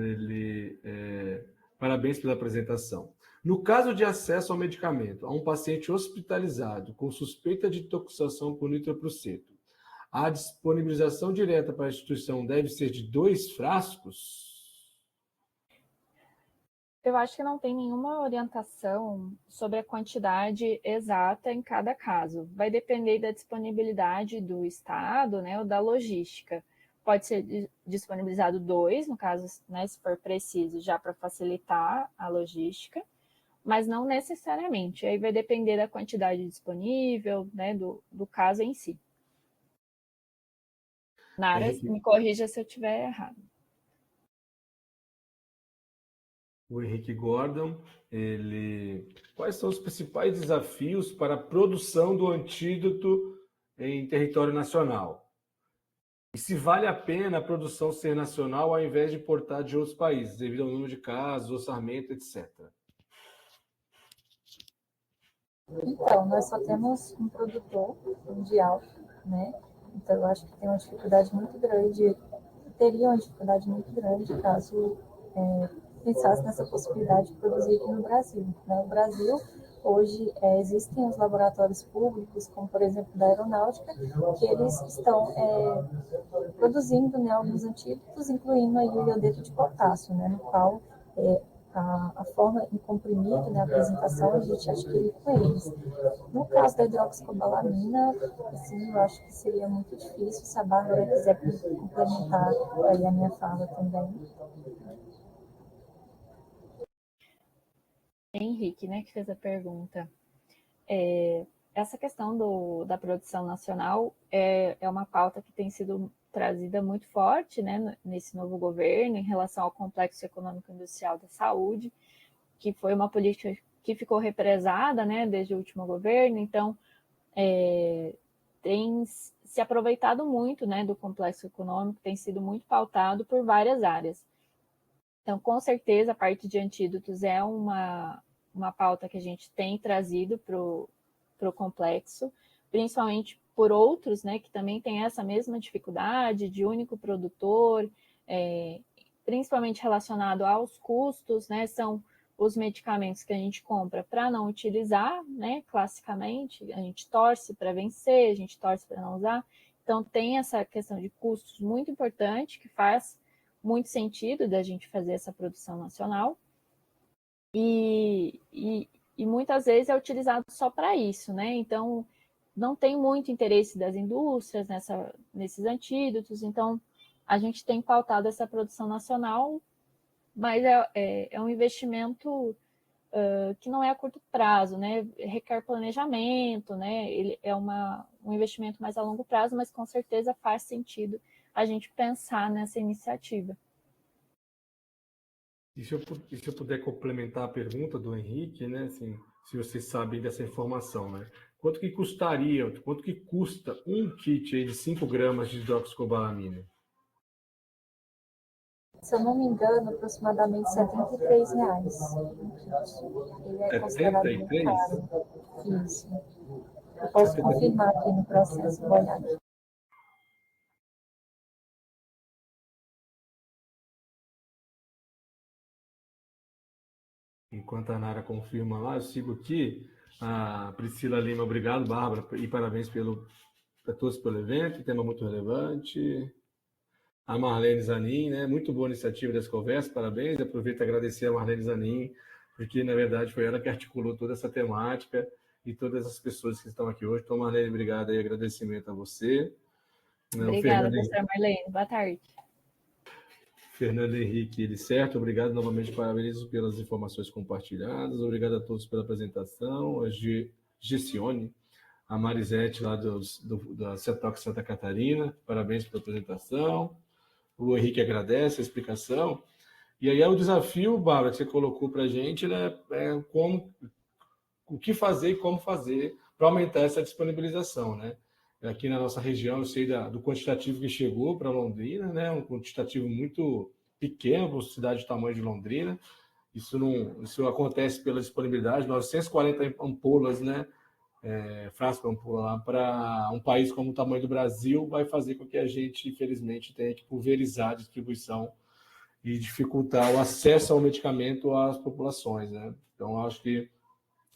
parabéns pela apresentação. No caso de acesso ao medicamento a um paciente hospitalizado com suspeita de intoxicação por nitropruseto, a disponibilização direta para a instituição deve ser de 2 frascos? Eu acho que não tem nenhuma orientação sobre a quantidade exata em cada caso. Vai depender da disponibilidade do estado, né, ou da logística. Pode ser disponibilizado 2, no caso, né, se for preciso, já para facilitar a logística, mas não necessariamente. Aí vai depender da quantidade disponível, né, do caso em si. Nara, me corrija se eu estiver errado. O Henrique Gordon, quais são os principais desafios para a produção do antídoto em território nacional? E se vale a pena a produção ser nacional ao invés de importar de outros países, devido ao número de casos, orçamento, etc. Então, nós só temos um produtor mundial, né? Então, eu acho que tem uma dificuldade muito grande, teria uma dificuldade muito grande caso pensasse nessa possibilidade de produzir aqui no Brasil. Né? O Brasil, hoje, existem os laboratórios públicos, como, por exemplo, da Aeronáutica, que eles estão produzindo, né, alguns antídotos, incluindo aí o iodeto de potássio, né, no qual a forma em comprimido, né, a apresentação, a gente adquire com eles. No caso da hidroxicobalamina, assim, eu acho que seria muito difícil. Se a Bárbara quiser complementar aí a minha fala também. Henrique, né, que fez a pergunta. Essa questão da produção nacional é uma pauta que tem sido trazida muito forte, né, nesse novo governo, em relação ao Complexo Econômico Industrial da Saúde, que foi uma política que ficou represada, né, desde o último governo. Então, tem se aproveitado muito, né, do complexo econômico, tem sido muito pautado por várias áreas. Então, com certeza, a parte de antídotos é uma pauta que a gente tem trazido para o complexo, principalmente por outros, né, que também têm essa mesma dificuldade de único produtor, principalmente relacionado aos custos, né, são os medicamentos que a gente compra para não utilizar, né, classicamente, a gente torce para vencer, a gente torce para não usar, então tem essa questão de custos muito importante, que faz muito sentido da gente fazer essa produção nacional, e muitas vezes é utilizado só para isso, né? Então, não tem muito interesse das indústrias nesses antídotos, então a gente tem pautado essa produção nacional, mas é um investimento que não é a curto prazo, né? Requer planejamento, né? Ele é um investimento mais a longo prazo, mas com certeza faz sentido a gente pensar nessa iniciativa. E se eu puder complementar a pergunta do Henrique, né? Assim, se vocês sabem dessa informação, né? Quanto que custa um kit aí de 5 gramas de hidroxicobalamina? Se eu não me engano, aproximadamente R$ 73. Ele é considerado muito caro. Isso. Eu posso confirmar aqui no processo, vou olhar aqui. Enquanto a Nara confirma lá, eu sigo aqui. A Priscila Lima, obrigado, Bárbara, e parabéns a todos pelo evento, tema muito relevante. A Marlene Zanin, né? Muito boa iniciativa dessa conversa, parabéns. Aproveito para agradecer a Marlene Zanin, porque, na verdade, foi ela que articulou toda essa temática e todas as pessoas que estão aqui hoje. Então, Marlene, obrigado e agradecimento a você. Obrigada, professora Marlene. Boa tarde. Fernando Henrique, certo? Obrigado novamente, parabéns pelas informações compartilhadas. Obrigado a todos pela apresentação. A Gessione, a Marisete, lá da CETOC Santa Catarina, parabéns pela apresentação. O Henrique agradece a explicação. E aí o desafio, Bárbara, que você colocou para a gente, né, o que fazer e como fazer para aumentar essa disponibilização, né? Aqui na nossa região, eu sei do quantitativo que chegou para Londrina, né? Um quantitativo muito pequeno para uma cidade do tamanho de Londrina. Isso acontece pela disponibilidade, 940 ampolas, né? Frasco ampola para um país como o tamanho do Brasil, vai fazer com que a gente, infelizmente, tenha que pulverizar a distribuição e dificultar o acesso ao medicamento às populações, né? Então, acho que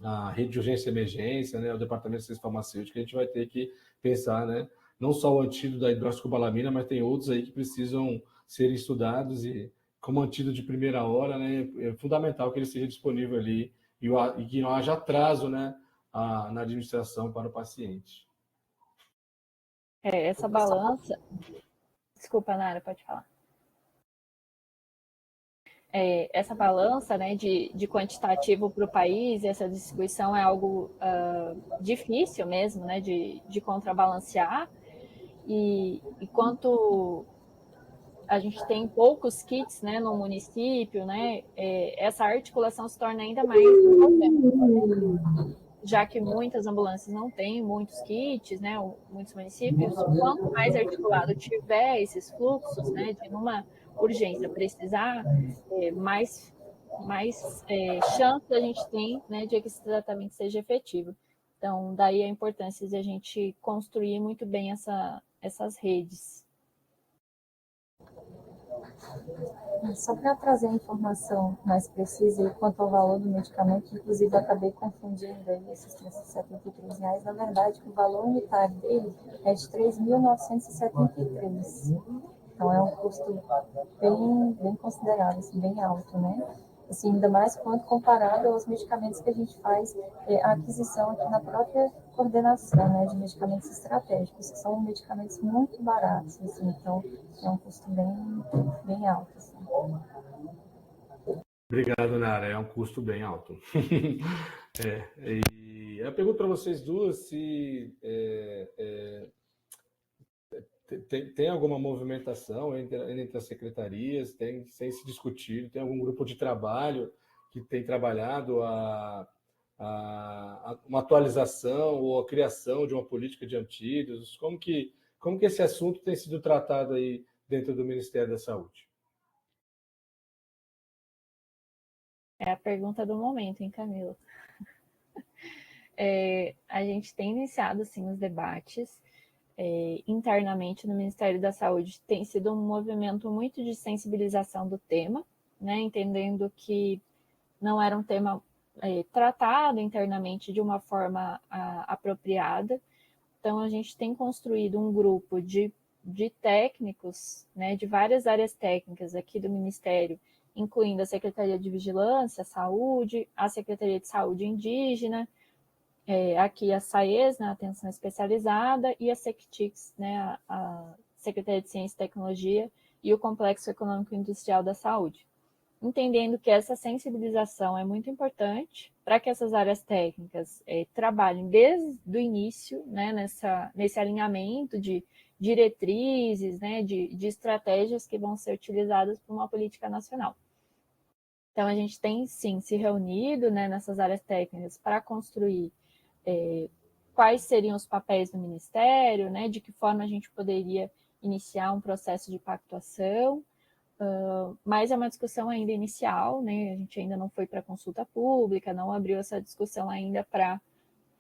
a rede de urgência e emergência, né, o departamento de ciência farmacêutica, a gente vai ter que pensar, né, não só o antídoto da hidroxicobalamina, mas tem outros aí que precisam ser estudados e como antídoto de primeira hora, né, é fundamental que ele seja disponível ali e que não haja atraso, né, na administração para o paciente. Essa balança... Desculpa, Nara, pode falar. Essa balança, né, de quantitativo para o país, essa distribuição é algo difícil mesmo, né, de contrabalancear. E quanto a gente tem poucos kits, né, no município, né, essa articulação se torna ainda mais importante, já que muitas ambulâncias não têm muitos kits, né, muitos municípios. Quanto mais articulado tiver esses fluxos, né, de numa urgência precisar, mais chance a gente tem, né, de que esse tratamento seja efetivo. Então, daí a importância de a gente construir muito bem essas redes. Só para trazer a informação mais precisa quanto ao valor do medicamento, inclusive eu acabei confundindo aí esses R$373. Na verdade, o valor unitário dele é de R$3.973. Então é um custo bem considerável, assim, bem alto, né? Assim, ainda mais quanto comparado aos medicamentos que a gente faz a aquisição aqui na própria coordenação, né, de medicamentos estratégicos, que são medicamentos muito baratos, assim, então é um custo bem alto. Assim. Obrigado, Nara. É um custo bem alto. E eu pergunto para vocês duas se tem alguma movimentação entre as secretarias, tem se discutido, tem algum grupo de trabalho que tem trabalhado uma atualização ou a criação de uma política de antídotos? Como que esse assunto tem sido tratado aí dentro do Ministério da Saúde? É a pergunta do momento, hein, Camila? A gente tem iniciado, sim, os debates. Internamente no Ministério da Saúde tem sido um movimento muito de sensibilização do tema, né, entendendo que não era um tema tratado internamente de uma forma apropriada. Então, a gente tem construído um grupo de técnicos, né, de várias áreas técnicas aqui do Ministério, incluindo a Secretaria de Vigilância, Saúde, a Secretaria de Saúde Indígena, aqui a SAES, né, Atenção Especializada, e a SECTIX, né, a Secretaria de Ciência e Tecnologia, e o Complexo Econômico Industrial da Saúde. Entendendo que essa sensibilização é muito importante para que essas áreas técnicas trabalhem desde o início, né, nesse alinhamento de diretrizes, né, de estratégias que vão ser utilizadas por uma política nacional. Então, a gente tem, sim, se reunido, né, nessas áreas técnicas para construir quais seriam os papéis do Ministério, né, de que forma a gente poderia iniciar um processo de pactuação, mas é uma discussão ainda inicial, né, a gente ainda não foi para consulta pública, não abriu essa discussão ainda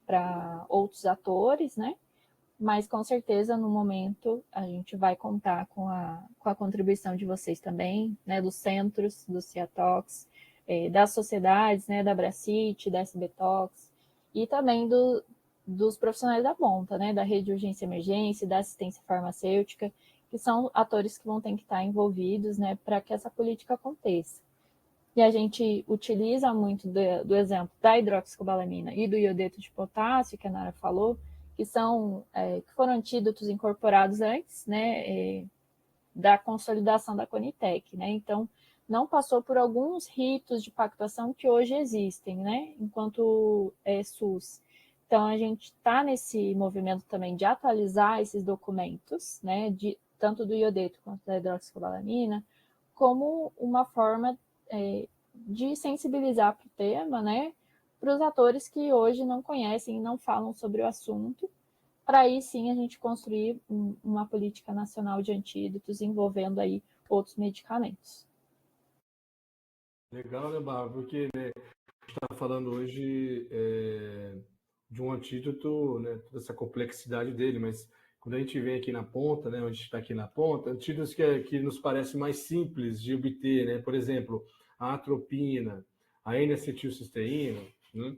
para outros atores, né, mas com certeza no momento a gente vai contar com a contribuição de vocês também, né, dos centros, do CIATOX, das sociedades, né, da Abracit, da SBTOX, e também dos profissionais da ponta, né, da rede de urgência e emergência, da assistência farmacêutica, que são atores que vão ter que estar envolvidos, né, para que essa política aconteça. E a gente utiliza muito do exemplo da hidroxicobalamina e do iodeto de potássio, que a Nara falou, que foram antídotos incorporados antes, né, da consolidação da Conitec, né? Então, não passou por alguns ritos de pactuação que hoje existem, né, enquanto SUS. Então, a gente está nesse movimento também de atualizar esses documentos, né, tanto do iodeto quanto da hidroxicobalamina, como uma forma de sensibilizar para o tema, né, para os atores que hoje não conhecem e não falam sobre o assunto, para aí sim a gente construir uma política nacional de antídotos envolvendo aí outros medicamentos. Legal, né, Bárbara? Porque, né, a gente está falando hoje de um antídoto, né, toda essa complexidade dele, mas quando a gente vem aqui na ponta, né, onde a gente está aqui na ponta, antídotos que nos parecem mais simples de obter, né, por exemplo, a atropina, a N-acetilcisteína, né,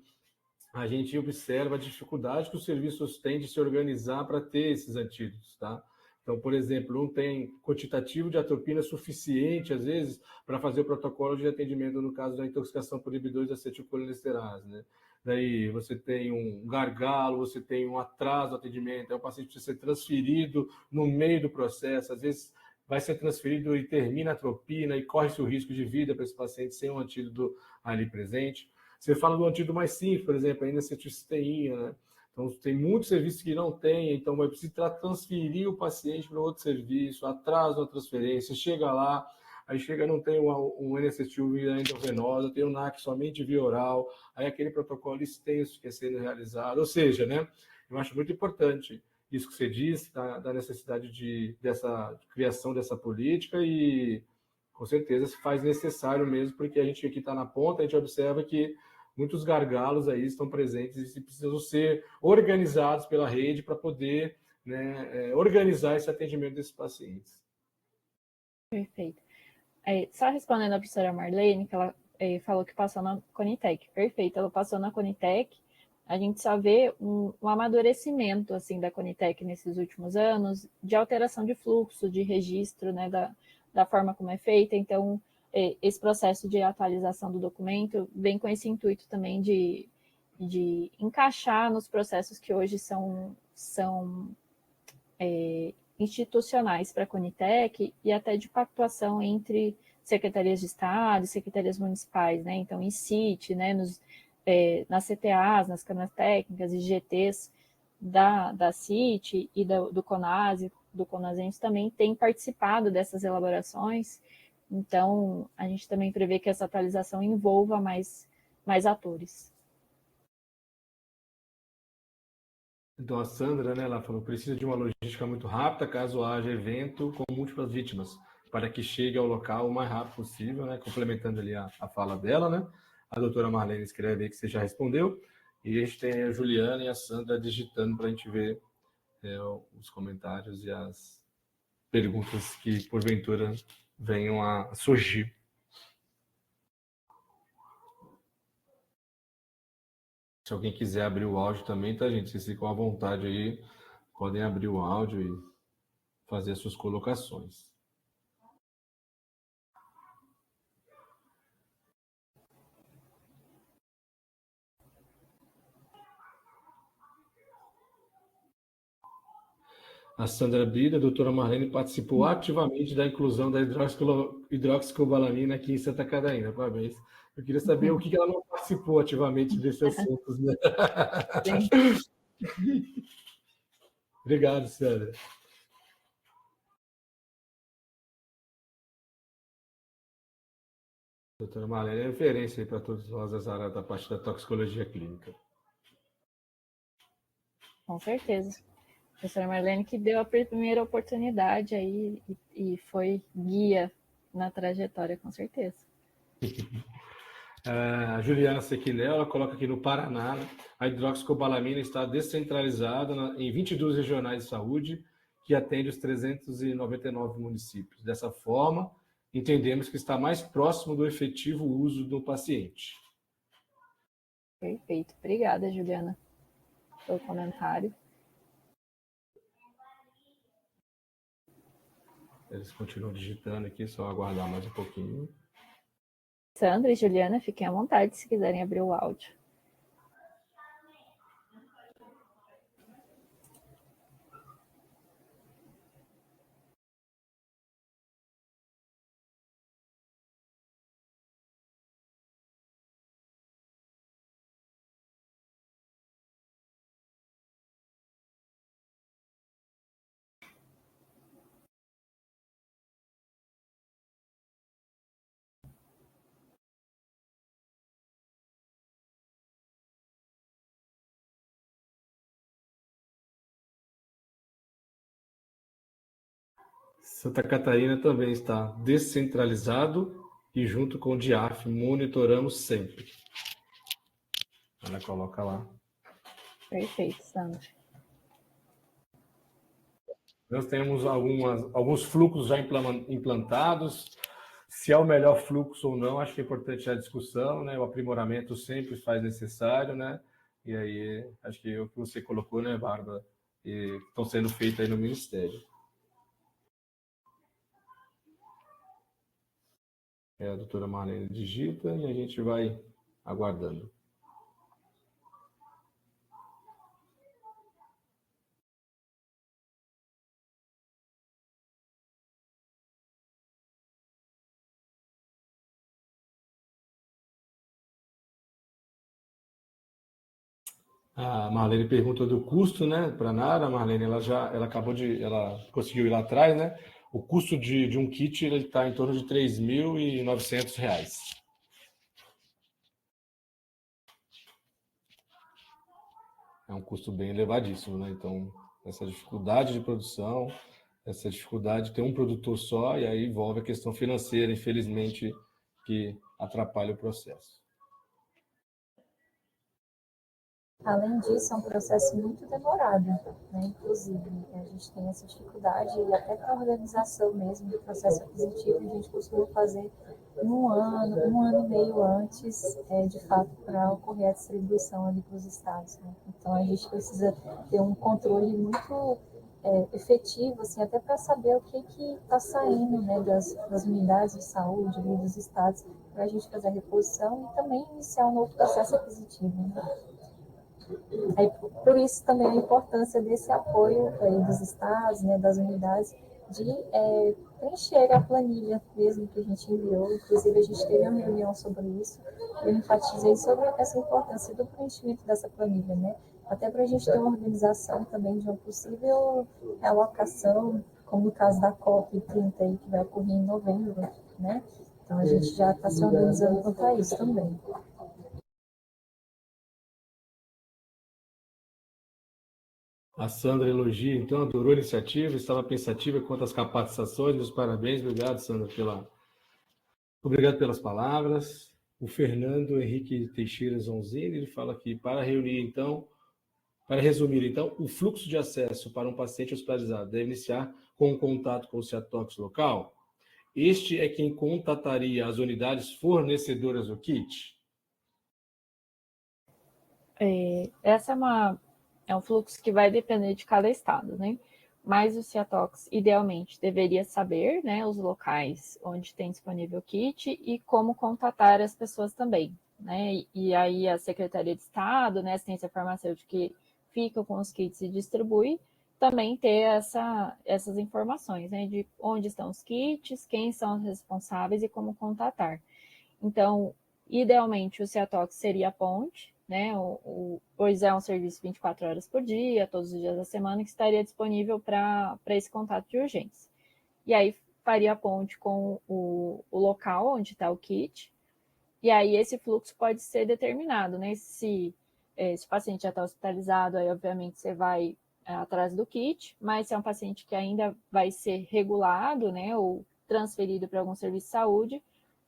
a gente observa a dificuldade que os serviços têm de se organizar para ter esses antídotos, tá? Então, por exemplo, não tem quantitativo de atropina suficiente, às vezes, para fazer o protocolo de atendimento no caso da intoxicação por inibidores de acetilcolinesterase, né? Daí você tem um gargalo, você tem um atraso no atendimento, o paciente precisa ser transferido no meio do processo, às vezes vai ser transferido e termina a atropina e corre-se o risco de vida para esse paciente sem um antídoto ali presente. Você fala do antídoto mais simples, por exemplo, ainda cetisteína, né? Então, tem muitos serviços que não tem, então vai precisar transferir o paciente para outro serviço, atraso na transferência, chega lá, aí chega não tem um N-acetil via endovenosa, tem um NAC somente via oral, aí aquele protocolo extenso que é sendo realizado, ou seja, né, eu acho muito importante isso que você disse, da necessidade dessa criação dessa política e com certeza se faz necessário mesmo, porque a gente aqui está na ponta, a gente observa que muitos gargalos aí estão presentes e precisam ser organizados pela rede para poder, né, organizar esse atendimento desses pacientes. Perfeito. Só respondendo a professora Marlene, que ela falou que passou na Conitec. Perfeito, ela passou na Conitec. A gente só vê um amadurecimento assim da Conitec nesses últimos anos, de alteração de fluxo, de registro, né, da forma como é feita. Então, esse processo de atualização do documento vem com esse intuito também de encaixar nos processos que hoje são institucionais para a Conitec e até de pactuação entre secretarias de Estado, secretarias municipais, né? Então, em CIT, né, nas CTAs, nas câmaras técnicas e GTs da CIT e do CONASE, do CONASENS também tem participado dessas elaborações. Então, a gente também prevê que essa atualização envolva mais atores. Então, a Sandra, né, ela falou, precisa de uma logística muito rápida caso haja evento com múltiplas vítimas, para que chegue ao local o mais rápido possível, né, complementando ali a fala dela, né? A doutora Marlene escreve aí que você já respondeu, e a gente tem a Juliana e a Sandra digitando para a gente ver os comentários e as perguntas que, porventura, venham a surgir. Se alguém quiser abrir o áudio também, tá, gente? Vocês ficam à vontade aí, podem abrir o áudio e fazer as suas colocações. A Sandra Brida, a doutora Marlene, participou ativamente da inclusão da hidroxicobalamina aqui em Santa Catarina. Parabéns. Eu queria saber o que ela não participou ativamente desses assuntos, né? Sim. Obrigado, Sandra. Doutora Marlene é referência para todos nós das áreas da parte da toxicologia clínica. Com certeza. A professora Marlene que deu a primeira oportunidade aí e foi guia na trajetória, com certeza. A Juliana Sequinel, ela coloca aqui no Paraná, a hidroxicobalamina está descentralizada em 22 regionais de saúde, que atende os 399 municípios. Dessa forma, entendemos que está mais próximo do efetivo uso do paciente. Perfeito. Obrigada, Juliana, pelo comentário. Eles continuam digitando aqui, só aguardar mais um pouquinho. Sandra e Juliana, fiquem à vontade se quiserem abrir o áudio. Santa Catarina também está descentralizado e junto com o DIAF monitoramos sempre. Ela coloca lá. Perfeito, Sandra. Nós temos alguns fluxos já implantados. Se é o melhor fluxo ou não, acho que é importante a discussão, né? O aprimoramento sempre faz necessário, né? E aí, acho que é o que você colocou, né, Bárbara? E estão sendo feitos aí no Ministério. A doutora Marlene digita e a gente vai aguardando. A Marlene perguntou do custo, né, para a Nara. Marlene, ela conseguiu ir lá atrás, né? O custo de um kit ele está em torno de R$ 3.900. É um custo bem elevadíssimo, né? Então, essa dificuldade de produção, essa dificuldade de ter um produtor só, e aí envolve a questão financeira, infelizmente, que atrapalha o processo. Além disso, é um processo muito demorado, né? Inclusive, a gente tem essa dificuldade e até para a organização mesmo do processo aquisitivo, a gente costuma fazer um ano e meio antes, de fato, para ocorrer a distribuição ali para os estados, né? Então, a gente precisa ter um controle muito efetivo, assim, até para saber o que está saindo, né, das unidades de saúde ali dos estados, para a gente fazer a reposição e também iniciar um novo processo aquisitivo, né? Por isso também a importância desse apoio aí dos estados, né, das unidades, de preencher a planilha mesmo que a gente enviou. Inclusive, a gente teve uma reunião sobre isso, eu enfatizei sobre essa importância do preenchimento dessa planilha, né? Até para a gente ter uma organização também de uma possível alocação, como no caso da COP30 aí, que vai ocorrer em novembro, né? Então, a gente já está se organizando quanto a isso também. A Sandra elogia, então, adorou a iniciativa, estava pensativa quanto às capacitações. Meus parabéns, obrigado, Sandra, obrigado pelas palavras. O Fernando Henrique Teixeira Zonzini, ele fala aqui, para resumir, então, o fluxo de acesso para um paciente hospitalizado deve iniciar com um contato com o CIATOX local. Este é quem contataria as unidades fornecedoras do kit? Essa é um fluxo que vai depender de cada estado, né? Mas o CIATOX, idealmente, deveria saber, né, os locais onde tem disponível o kit e como contatar as pessoas também, né? E aí a Secretaria de Estado, né, Assistência Farmacêutica, que fica com os kits e distribui, também ter essas informações, né, de onde estão os kits, quem são os responsáveis e como contatar. Então, idealmente, o CIATOX seria a ponte, né? Pois é um serviço 24 horas por dia, todos os dias da semana, que estaria disponível para esse contato de urgência. E aí faria a ponte com o local onde está o kit, e aí esse fluxo pode ser determinado, né? Se o paciente já está hospitalizado, aí obviamente você vai atrás do kit, mas se é um paciente que ainda vai ser regulado, né, ou transferido para algum serviço de saúde,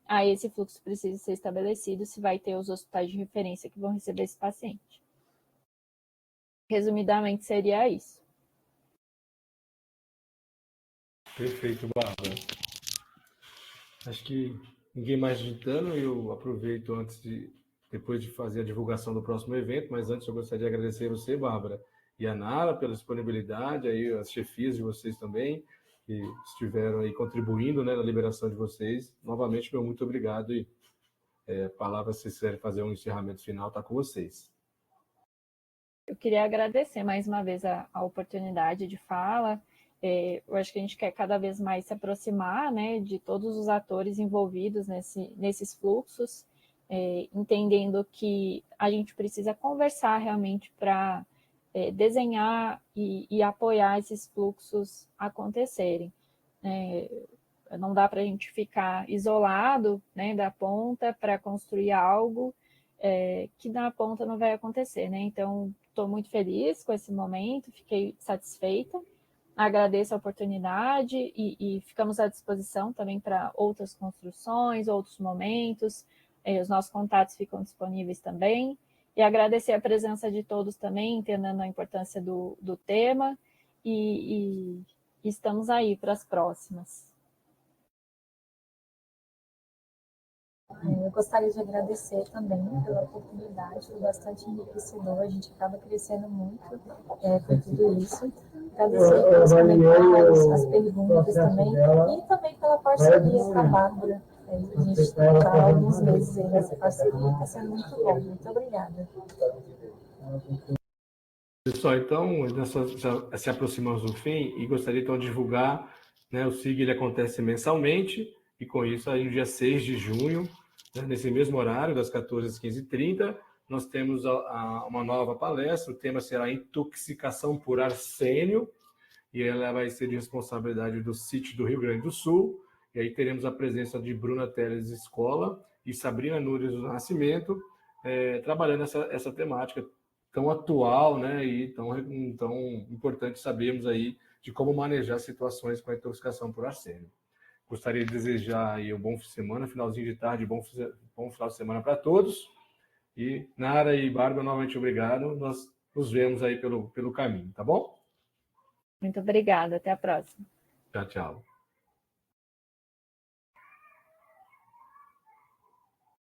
aí esse fluxo precisa ser estabelecido se vai ter os hospitais de referência que vão receber esse paciente. Resumidamente, seria isso. Perfeito, Bárbara. Acho que ninguém mais digitando, eu aproveito depois de fazer a divulgação do próximo evento, mas antes eu gostaria de agradecer a você, Bárbara, e a Nara pela disponibilidade, aí as chefias de vocês também, que estiveram aí contribuindo, né, na liberação de vocês. Novamente, meu muito obrigado e palavras, se vocês quiserem fazer um encerramento final, está com vocês. Eu queria agradecer mais uma vez a oportunidade de fala. Eu acho que a gente quer cada vez mais se aproximar, né, de todos os atores envolvidos nesses fluxos, entendendo que a gente precisa conversar realmente para desenhar e apoiar esses fluxos acontecerem. Não dá para a gente ficar isolado, né, da ponta para construir algo que na ponta não vai acontecer, né? Então, estou muito feliz com esse momento, fiquei satisfeita Agradeço a oportunidade e ficamos à disposição também para outras construções, outros momentos. Os nossos contatos ficam disponíveis também. E agradecer a presença de todos também, entendendo a importância do tema. E estamos aí para as próximas. Eu gostaria de agradecer também pela oportunidade, foi bastante enriquecedor, a gente acaba crescendo muito com tudo isso. Agradecer pelos comentários, as perguntas também, e também pela parceria com a Bárbara. A gente está há alguns meses aí nessa parceria, está sendo muito bom. Muito obrigada. Pessoal, então, nós já se aproximamos do fim e gostaria então de divulgar, né, o SIG ele acontece mensalmente e com isso aí no dia 6 de junho, né, nesse mesmo horário, das 14 às 15h30, nós temos uma nova palestra, o tema será Intoxicação por Arsênio, e ela vai ser de responsabilidade do CIT do Rio Grande do Sul, e aí teremos a presença de Bruna Teles Escola e Sabrina Nunes do Nascimento, trabalhando essa temática tão atual, né, e tão importante sabermos aí de como manejar situações com a intoxicação por arsênio. Gostaria de desejar aí um bom fim de semana, finalzinho de tarde, bom final de semana para todos. E Nara e Bárbara, novamente obrigado. Nós nos vemos aí pelo caminho, tá bom? Muito obrigada, até a próxima. Tchau, tchau.